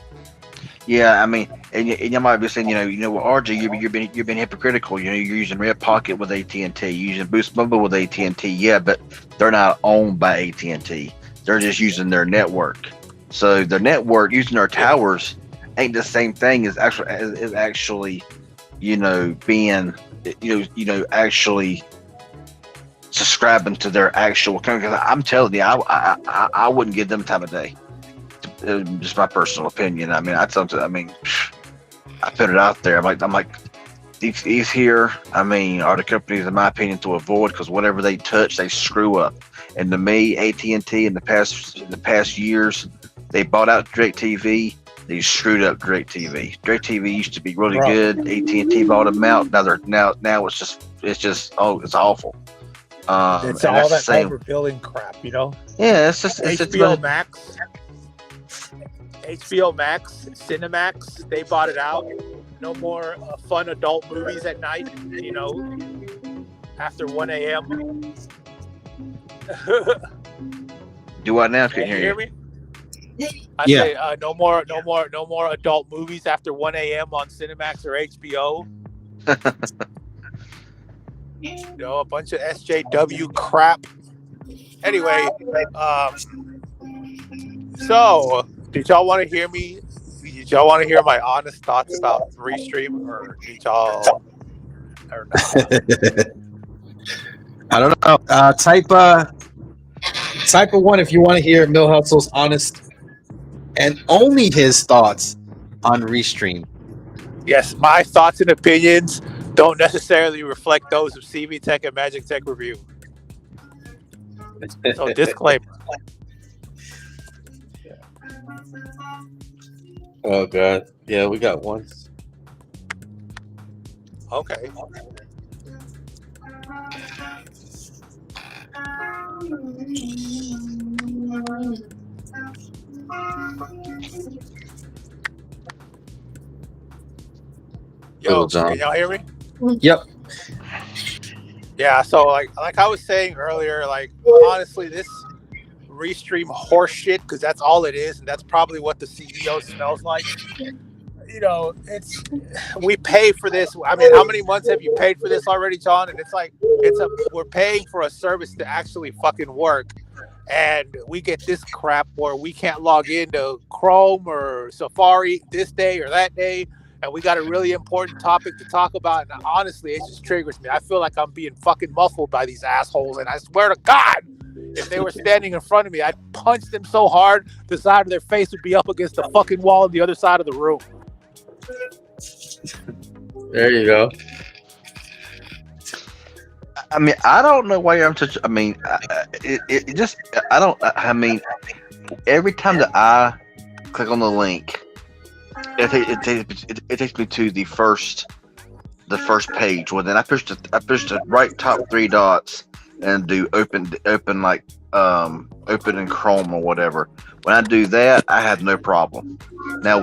Speaker 2: Yeah, I mean, and you might be saying, RJ, you've been hypocritical. You're using Red Pocket with AT&T, using Boost Mobile with AT&T. Yeah, but they're not owned by AT&T. They're just using their network. So their network, using their towers, ain't the same thing as actually, being, actually subscribing to their actual company. Because I'm telling you, I wouldn't give them time of day. Just my personal opinion. I mean, I put it out there. I'm like, these here, are the companies, in my opinion, to avoid, because whatever they touch, they screw up. And to me, AT&T in the past years, they bought out DirecTV. They screwed up DirecTV. DirecTV used to be really good. AT&T bought them out. Now it's awful.
Speaker 3: It's all that overbilling crap,
Speaker 2: Yeah, it's
Speaker 3: HBO Max. HBO Max, Cinemax, they bought it out. No more fun adult movies at night, after 1 a.m.
Speaker 2: Do I now?
Speaker 3: Can you hear me? I say no more adult movies after 1 a.m. on Cinemax or HBO. A bunch of SJW crap. Anyway, so did y'all want to hear me? Did y'all want to hear my honest thoughts about Restream, or did y'all? Or not?
Speaker 1: I don't know. Type of one if you want to hear Mill Hustle's honest and only his thoughts on Restream.
Speaker 3: Yes, my thoughts and opinions don't necessarily reflect those of CV Tech and Magic Tech Review. So disclaimer.
Speaker 1: Oh God, yeah, we got one.
Speaker 3: Okay. Yo, can y'all hear me?
Speaker 1: Yep.
Speaker 3: Yeah, so like I was saying earlier, honestly, this Restream horse shit, because that's all it is, and that's probably what the CEO smells like. We pay for this. I mean, how many months have you paid for this already, John? And we're paying for a service to actually fucking work, and we get this crap where we can't log into Chrome or Safari this day or that day, and we got a really important topic to talk about. And honestly, it just triggers me. I feel like I'm being fucking muffled by these assholes, and I swear to God, if they were standing in front of me, I'd punch them so hard the side of their face would be up against the fucking wall on the other side of the room.
Speaker 1: There you go.
Speaker 2: I mean, I don't know why I'm such. I mean, every time that I click on the link, it takes me to the first page. Well, then I push the right top 3 dots and do open in Chrome or whatever. When I do that, I have no problem. Now,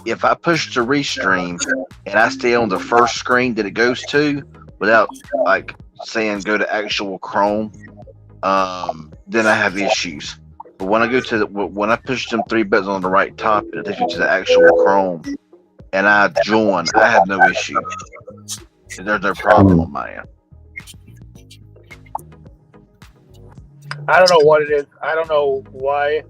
Speaker 2: if I push to restream and I stay on the first screen that it goes to without like saying go to actual Chrome, then I have issues. But when I push them 3 buttons on the right top, it takes me to the actual Chrome, and I join. I have no issue. There's no problem on my end.
Speaker 3: I don't know what it is. I don't know why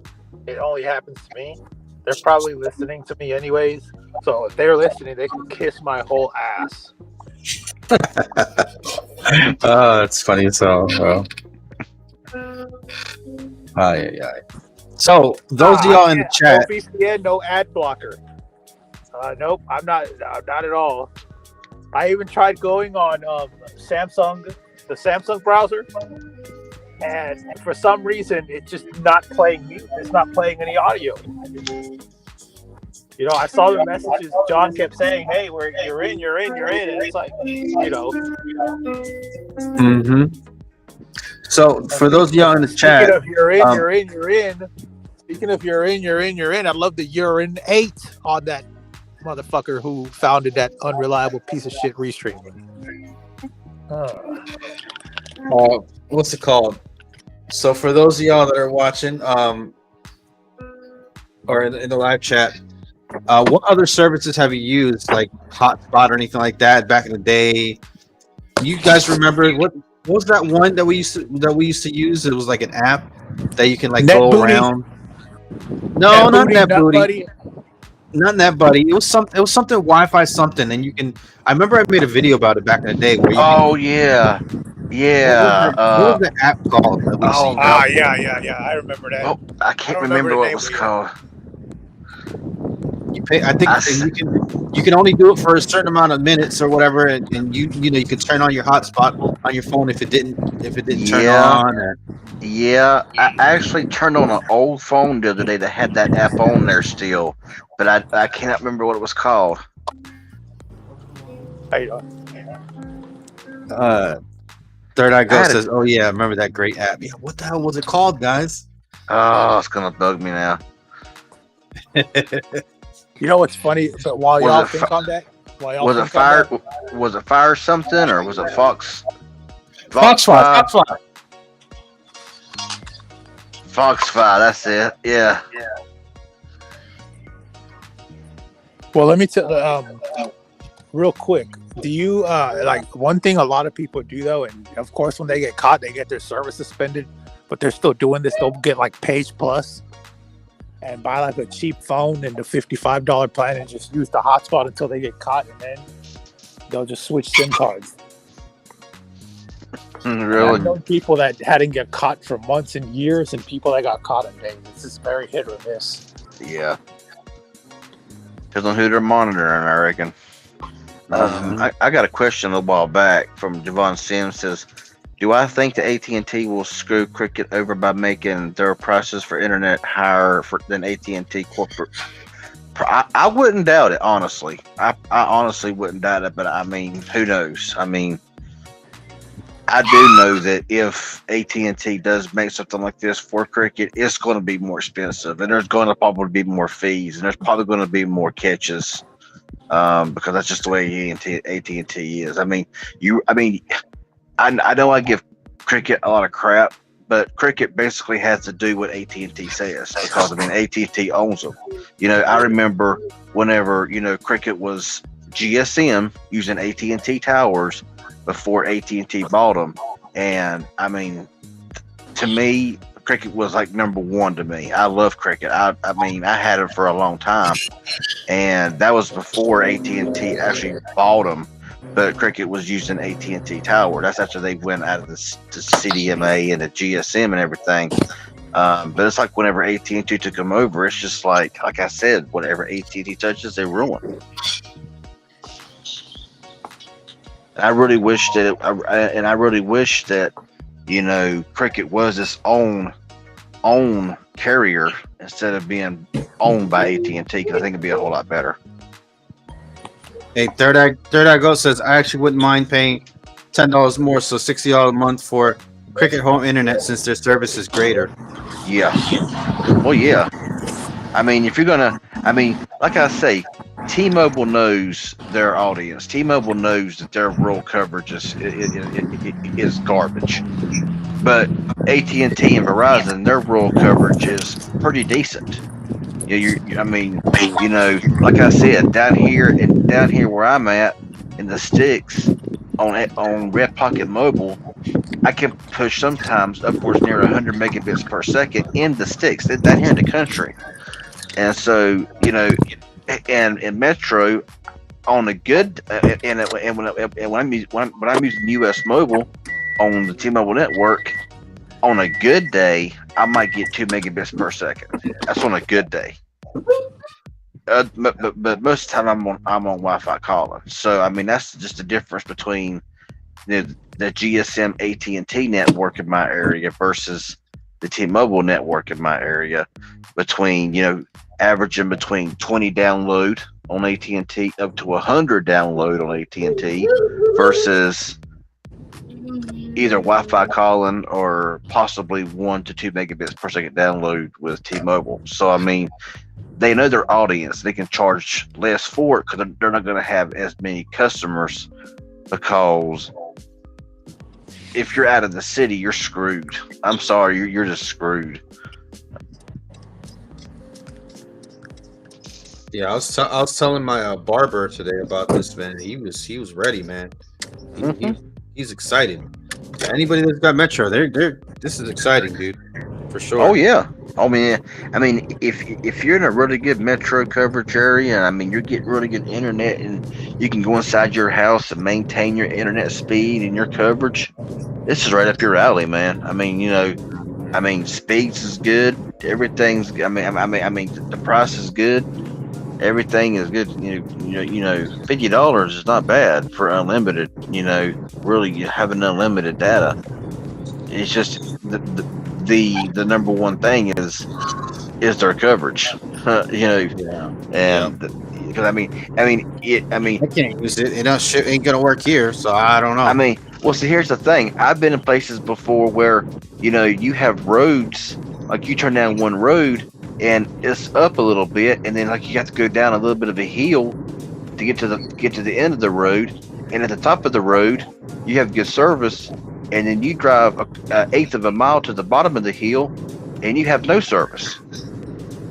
Speaker 3: it only happens to me. They're probably listening to me anyways. So if they're listening, they can kiss my whole ass.
Speaker 1: It's funny as hell, bro. So those of y'all in the chat,
Speaker 3: no VPN, no ad blocker. Nope, I'm not at all. I even tried going on the Samsung browser, and for some reason it's just not playing music. It's not playing any audio. You know, I saw the messages. John kept saying, "Hey, you're in," and it's like, you know.
Speaker 1: Mm-hmm. So for those of y'all in the chat,
Speaker 3: speaking of you're in. Speaking of you're in. I love the urinate on that motherfucker who founded that unreliable piece of shit Restream.
Speaker 1: What's it called? So for those of y'all that are watching, or in the live chat, what other services have you used, like Hotspot or anything like that back in the day? You guys remember what was that one that we used to use? It was like an app that you can like
Speaker 3: Net
Speaker 1: go
Speaker 3: Booty.
Speaker 1: around. No, not NetBooty.
Speaker 3: Buddy.
Speaker 1: Not NetBuddy. It was something Wi-Fi something, and you can. I remember I made a video about it back in the day. Where you
Speaker 2: yeah.
Speaker 1: What was the app called? That we used
Speaker 3: Yeah. I remember that.
Speaker 2: Oh, I can't remember what it was called.
Speaker 1: You pay. I think you can only do it for a certain amount of minutes or whatever, and you can turn on your hotspot on your phone if it didn't turn on.
Speaker 2: Yeah, I actually turned on an old phone the other day that had that app on there still, but I cannot remember what it was called.
Speaker 3: How you doing?
Speaker 1: Third Eye Ghost says, "Oh yeah, I remember that great app." Yeah, what the hell was it called, guys?
Speaker 2: Oh, it's gonna bug me now.
Speaker 3: You know what's funny? But while y'all think on that,
Speaker 2: was it Fire? Was it Fire something, or was it Fox?
Speaker 1: Foxfire.
Speaker 2: Foxfire. That's it. Yeah.
Speaker 3: Well, let me tell real quick. Do you like one thing a lot of people do though, and of course when they get caught, they get their service suspended, but they're still doing this. They'll get like Page Plus and buy like a cheap phone and the $55 plan and just use the hotspot until they get caught, and then they'll just switch SIM cards.
Speaker 2: Really?
Speaker 3: I've known people that hadn't get caught for months and years, and people that got caught in days. It's just very hit or miss.
Speaker 2: Yeah. Depends on who they're monitoring, I reckon. I got a question a while back from Javon Sims. Says, do I think the AT&T will screw Cricket over by making their prices for internet higher than AT&T corporate? I wouldn't doubt it, honestly. I honestly wouldn't doubt it, but I mean, who knows? I mean, I do know that if AT&T does make something like this for Cricket, it's going to be more expensive, and there's going to probably be more fees, and there's probably going to be more catches, because that's just the way AT&T is. I mean, I know I give Cricket a lot of crap, but Cricket basically has to do what AT&T says, because I mean AT&T owns them. You know, I remember whenever Cricket was GSM using AT&T towers before AT&T bought them, and I mean, to me, Cricket was like number one to me. I love Cricket. I mean, I had it for a long time, and that was before AT&T actually bought them. But Cricket was using AT&T tower. That's after they went out of the CDMA and the GSM and everything. But it's like whenever AT&T took them over, it's just like I said, whatever AT&T touches, they ruin. I really wish that, Cricket was its own own carrier instead of being owned by AT&T, because I think it'd be a whole lot better.
Speaker 1: Hey, Third Eye Ghost says, I actually wouldn't mind paying $10 more, so $60 a month for Cricket Home Internet since their service is greater.
Speaker 2: Yeah. Well, yeah. I mean, if you're gonna, I mean, like I say, T-Mobile knows their audience. T-Mobile knows that their rural coverage is garbage. But AT&T and Verizon, their rural coverage is pretty decent. I mean, you know, like I said, down here where I'm at in the sticks on Red Pocket Mobile, I can push sometimes upwards near 100 megabits per second in the sticks down here in the country. And so, you know, and in Metro, on a good and when I'm using US Mobile on the T-Mobile network, on a good day, I might get 2 megabits per second. That's on a good day. But most of the time I'm on Wi-Fi calling. So I mean, that's just the difference between the GSM AT&T network in my area versus the T-Mobile network in my area. Between, you know, averaging between 20 download on AT&T up to 100 download on AT&T versus either Wi-Fi calling or possibly 1 to 2 megabits per second download with T-Mobile. So I mean, they know their audience. They can charge less for it because they're not going to have as many customers, because if you're out of the city, you're screwed. I'm sorry, you're just screwed.
Speaker 1: Yeah, I was telling my barber today about this, man. He was ready, man. He's excited. Anybody that's got Metro, this is exciting, dude, for sure.
Speaker 2: Oh yeah. I mean, if you're in a really good Metro coverage area, I mean, you're getting really good internet, and you can go inside your house and maintain your internet speed and your coverage, this is right up your alley, man. I mean, you know, I mean, speeds is good. Everything's. I mean, the price is good. Everything is good. You know, $50 is not bad for unlimited. You know, really having unlimited data. It's just the number one thing is their coverage. You know, and because I can't
Speaker 1: use it. It ain't gonna work here, so I don't know.
Speaker 2: I mean, well, see, here's the thing. I've been in places before where, you know, you have roads, like you turn down one road and it's up a little bit, and then like you have to go down a little bit of a hill to get to the end of the road, and at the top of the road you have good service, and then you drive an eighth of a mile to the bottom of the hill and you have no service.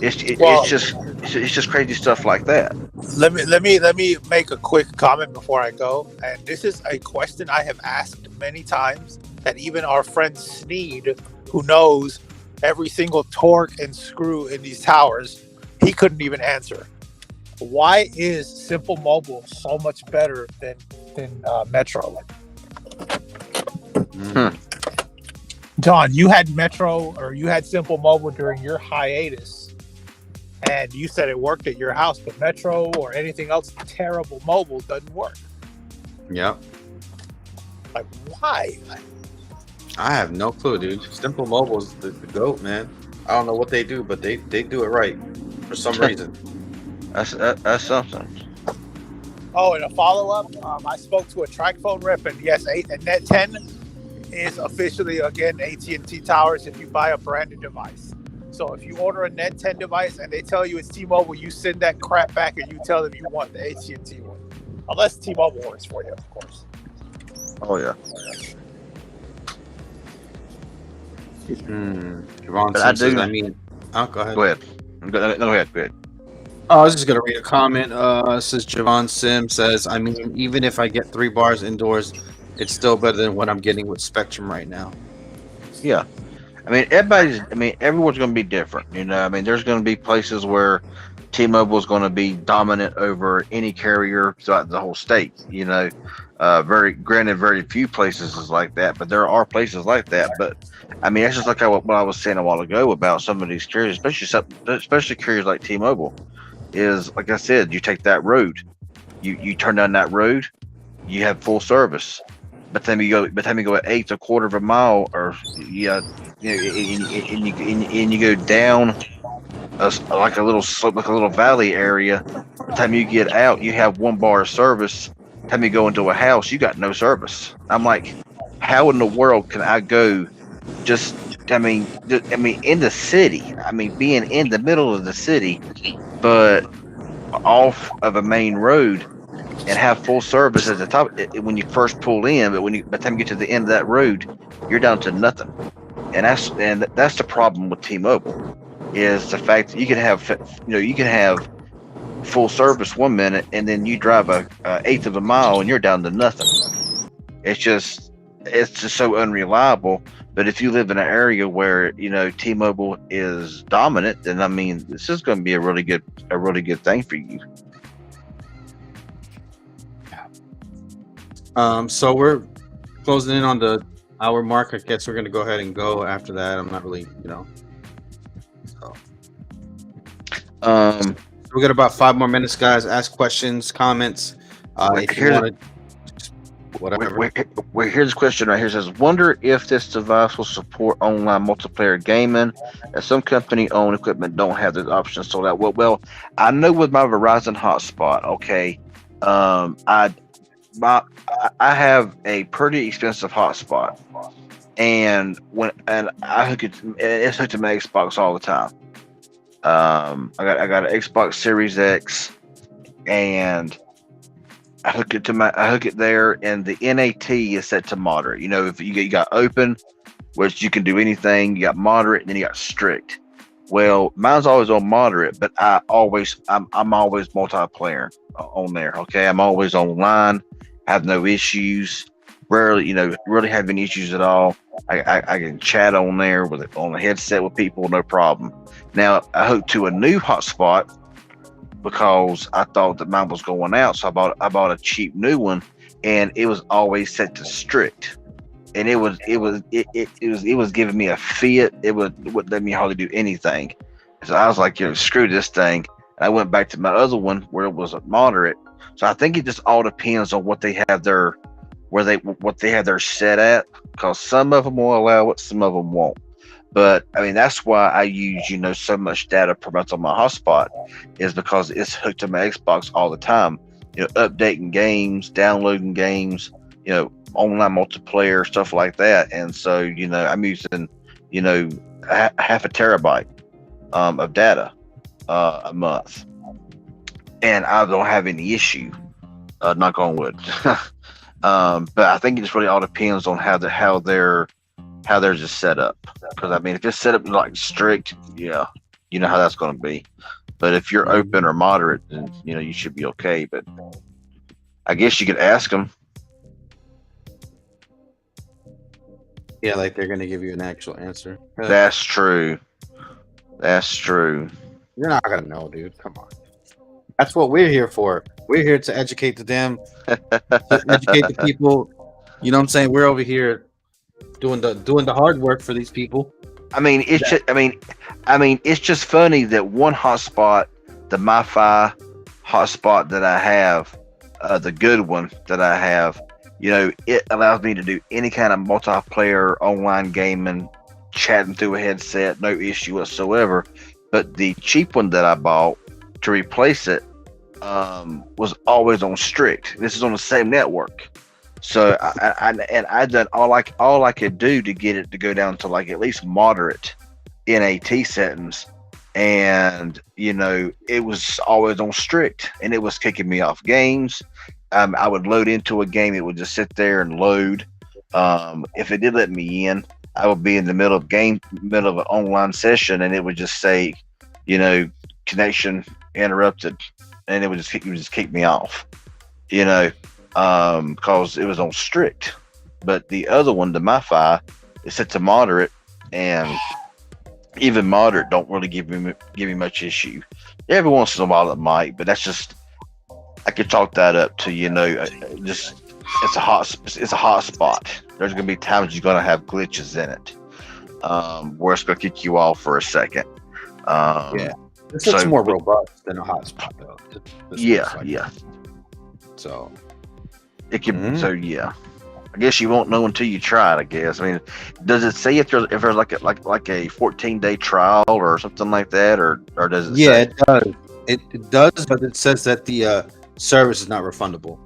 Speaker 2: It's just crazy stuff like that.
Speaker 3: Let me make a quick comment before I go. And this is a question I have asked many times that even our friend Sneed, who knows every single torque and screw in these towers, he couldn't even answer. Why is Simple Mobile so much better than Metro? John, you had Metro, or you had Simple Mobile during your hiatus, and you said it worked at your house, but Metro or anything else terrible mobile doesn't work.
Speaker 1: Yeah.
Speaker 3: Like, why?
Speaker 1: I have no clue, dude. Simple Mobile's the GOAT, man. I don't know what they do, but they do it right for some reason.
Speaker 2: That's something.
Speaker 3: Oh, and a follow-up, I spoke to a TracFone rep, and yes, Net 10 is officially, again, AT&T towers if you buy a branded device. So if you order a Net 10 device and they tell you it's T-Mobile, you send that crap back and you tell them you want the AT&T one. Unless T-Mobile works for you, of course.
Speaker 2: Oh, yeah.
Speaker 1: Javon says, go ahead.
Speaker 2: Go ahead. Go ahead.
Speaker 1: I was just gonna read a comment. Says Javon Sim says, I mean, even if I get 3 bars indoors, it's still better than what I'm getting with Spectrum right now.
Speaker 2: Yeah. I mean, everyone's going to be different. You know, I mean, there's going to be places where T-Mobile is going to be dominant over any carrier throughout the whole state. You know, very few places is like that, but there are places like that. But I mean, that's just like what I was saying a while ago about some of these carriers, especially carriers like T-Mobile. Is like I said, you take that road, you turn down that road, you have full service. But then you go an eighth, a quarter of a mile, or and you go down like a little slope, like a little valley area. By the time you get out, you have 1 bar of service. By the time you go into a house, you got no service. I'm like, how in the world can I go? I mean, in the city. I mean, being in the middle of the city, but off of a main road, and have full service at the top when you first pull in. But by the time you get to the end of that road, you're down to nothing. And that's the problem with T-Mobile, is the fact that you can have full service 1 minute, and then you drive a eighth of a mile and you're down to nothing. It's just so unreliable. But if you live in an area where T-Mobile is dominant, then I mean, this is going to be a really good thing for you.
Speaker 1: So we're closing in on the hour mark. I guess we're going to go ahead and go after that. I'm not really, So we got about 5 more minutes, guys. Ask questions, comments. If you want to, whatever.
Speaker 2: Here's this question right here. It says, wonder if this device will support online multiplayer gaming, as some company-owned equipment don't have this option sold out. Well, I know with my Verizon hotspot, okay, I have a pretty expensive hotspot, and I hook it's hooked to my Xbox all the time. I got an Xbox Series X, and I hook it there, and the NAT is set to moderate. If you got open, which you can do anything, you got moderate, and then you got strict. Well, mine's always on moderate, but I'm always multiplayer on there. Okay, I'm always online, have no issues. Rarely, really have any issues at all. I can chat on there on the headset with people, no problem. Now I hooked to a new hotspot because I thought that mine was going out, so I bought a cheap new one, and it was always set to strict, and it was giving me a fit. It wouldn't let me hardly do anything. So I was like, screw this thing. And I went back to my other one where it was a moderate. So I think it just all depends on what they have their set at, because some of them will allow it, some of them won't. But I mean, that's why I use so much data per month on my hotspot, is because it's hooked to my Xbox all the time. Updating games, downloading games, online multiplayer, stuff like that. And so I'm using half a terabyte of data a month, and I don't have any issue. Knock on wood. But I think it just really all depends on how they're just set up. Because I mean, if it's set up like strict, yeah, you know how that's going to be. But if you're open or moderate, then you should be okay. But I guess you could ask them.
Speaker 1: Yeah, like they're going to give you an actual answer.
Speaker 2: That's true. You're
Speaker 1: not going to know, dude. Come on. That's what we're here for. We're here to educate to educate the people. You know what I'm saying? We're over here doing the hard work for these people.
Speaker 2: I mean, it's just funny that one hotspot, the MiFi hotspot that I have, the good one that I have, it allows me to do any kind of multiplayer online gaming, chatting through a headset, no issue whatsoever. But the cheap one that I bought to replace it was always on strict. This is on the same network. So I done all I could do to get it to go down to like at least moderate NAT settings, and it was always on strict, and it was kicking me off games. I would load into a game, it would just sit there and load. If it did let me in, I would be in the middle of an online session, and it would just say, connection interrupted, and it would just kick me off. Because it was on strict. But the other one, the MiFi, is set to moderate, and even moderate don't really give me much issue. Every once in a while it might, but that's just, I could chalk that up to just it's a hot spot. There's gonna be times you're gonna have glitches in it, where it's gonna kick you off for a second.
Speaker 1: Yeah, it's more robust than a hotspot, though.
Speaker 2: Yeah. So
Speaker 1: So
Speaker 2: it can. So yeah. I guess you won't know until you try it. I guess. I mean, does it say if there's like a 14-day trial or something like that, or does it
Speaker 1: Yeah,
Speaker 2: say?
Speaker 1: it does. It does, but it says that the service is not refundable.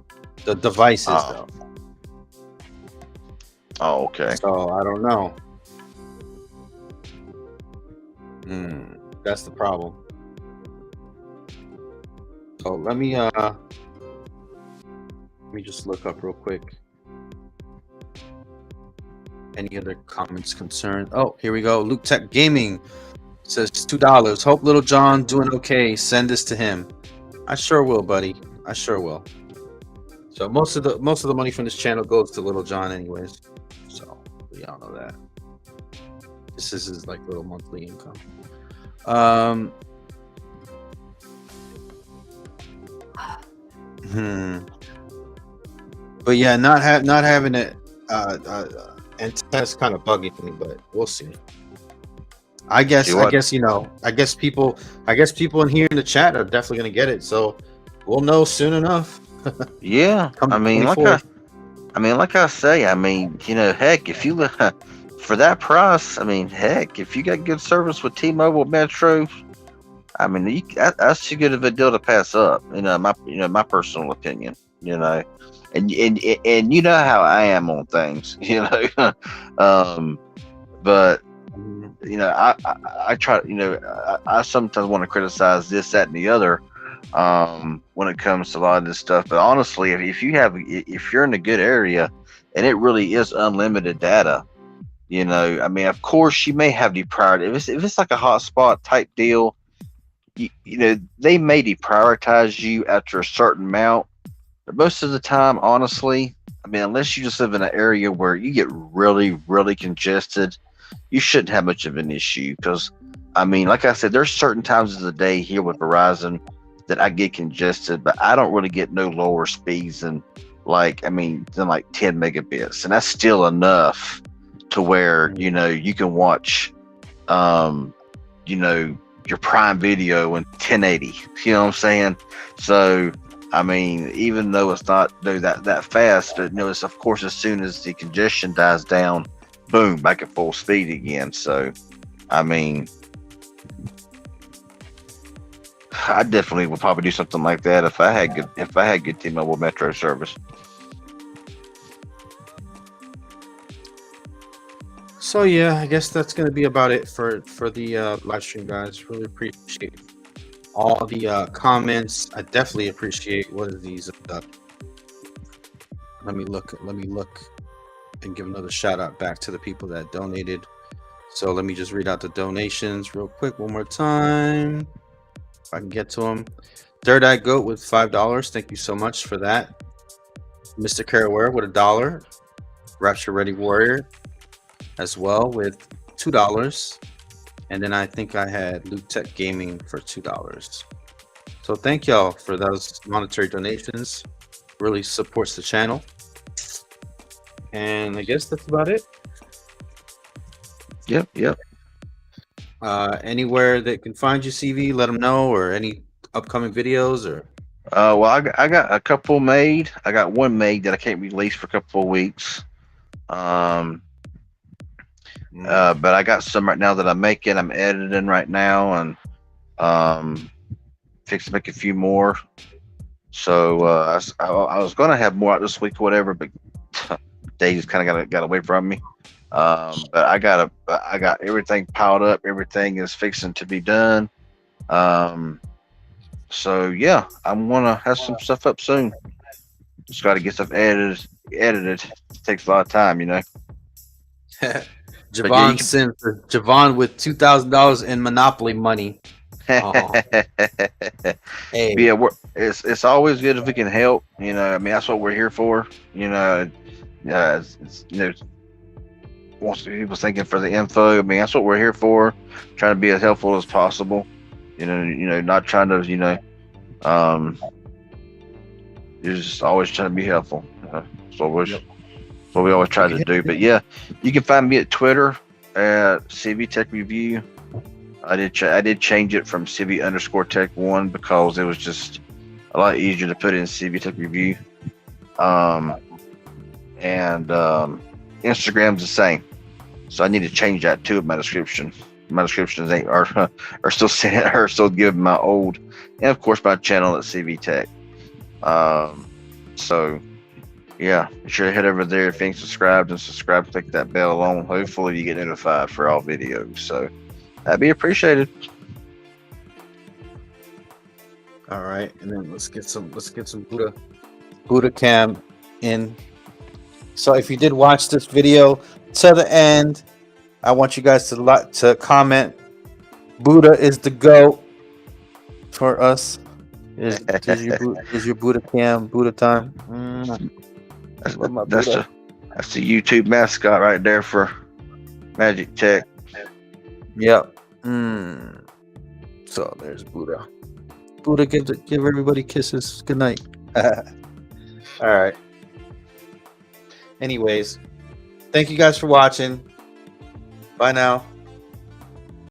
Speaker 1: The device is though.
Speaker 2: Oh, okay.
Speaker 1: So I don't know. That's the problem. So let me just look up real quick. Any other comments, concerns? Oh, here we go. Luke Tech Gaming says $2. Hope Little John doing okay. Send this to him. I sure will, buddy. I sure will. So most of the money from this channel goes to Little John, anyways. So we all know that. This is his like little monthly income. But yeah, not having it and that's kind of buggy for me, but we'll see. I guess people in here in the chat are definitely gonna get it, so we'll know soon enough.
Speaker 2: Yeah, I mean, like I say, heck, if you for that price, I mean, heck, if you got good service with T-Mobile Metro, I mean, that's too good of a deal to pass up. My personal opinion. And you know how I am on things. But I try. I sometimes want to criticize this, that, and the other. When it comes to a lot of this stuff, but honestly, if you're in a good area and it really is unlimited data, I mean, of course you may have depriority. If it's like a hotspot type deal, they may deprioritize you after a certain amount, but most of the time, honestly, I mean, unless you just live in an area where you get really, really congested, you shouldn't have much of an issue. Because, I mean, like I said, there's certain times of the day here with Verizon that I get congested, but I don't really get no lower speeds than like 10 megabits, and that's still enough to where you can watch your Prime Video in 1080. You know what I'm saying? So I mean, even though it's not that fast, but it's, of course, as soon as the congestion dies down, boom, back at full speed again. So I mean, I definitely would probably do something like that if I had good T-Mobile Metro service.
Speaker 1: So yeah, I guess that's gonna be about it for the live stream, guys. Really appreciate all the comments. I definitely appreciate what are these. Let me look and give another shout out back to the people that donated. So let me just read out the donations real quick one more time. If I can get to them. Third Eye Goat with $5. Thank you so much for that. Mr. Caraware with $1. Rapture Ready Warrior as well with $2. And then I think I had Luke Tech Gaming for $2. So thank y'all for those monetary donations. Really supports the channel. And I guess that's about it.
Speaker 2: Yep.
Speaker 1: Anywhere that can find you, CV, let them know, or any upcoming videos, or
Speaker 2: well, I got a couple made. I got one made that I can't release for a couple of weeks. But I got some right now that I'm making. I'm editing right now, and fix to make a few more. So I was gonna have more out this week or whatever, but days kind of got away from me. But I got everything piled up. Everything is fixing to be done. So yeah, I'm gonna have some stuff up soon. Just got to get stuff edited. It takes a lot of time,
Speaker 1: Javon sent for Javon with $2,000 in Monopoly money.
Speaker 2: Hey. Yeah, it's always good if we can help. I mean, that's what we're here for. Once people thinking for the info, I mean, that's what we're here for. Trying to be as helpful as possible. Not trying to, you're just always trying to be helpful. So what we always try to do. But yeah, you can find me at Twitter at CV Tech Review. I did change it from CV_Tech1 because it was just a lot easier to put in CV Tech Review. And and Instagram's the same. So I need to change that too in my description. My descriptions are still giving my old, and of course my channel at CV Tech. So yeah, be sure to head over there if you ain't subscribed, and subscribe. Click that bell on. Hopefully you get notified for all videos. So that'd be appreciated.
Speaker 1: All right, and then let's get some Buddha cam in. So if you did watch this video to the end, I want you guys to comment. Buddha is the GOAT for us. Is your Buddha cam Buddha time?
Speaker 2: That's the YouTube mascot right there for Magic Tech.
Speaker 1: Yep. So there's Buddha. Buddha, give everybody kisses. Good night. All right. Anyways, thank you guys for watching. Bye now.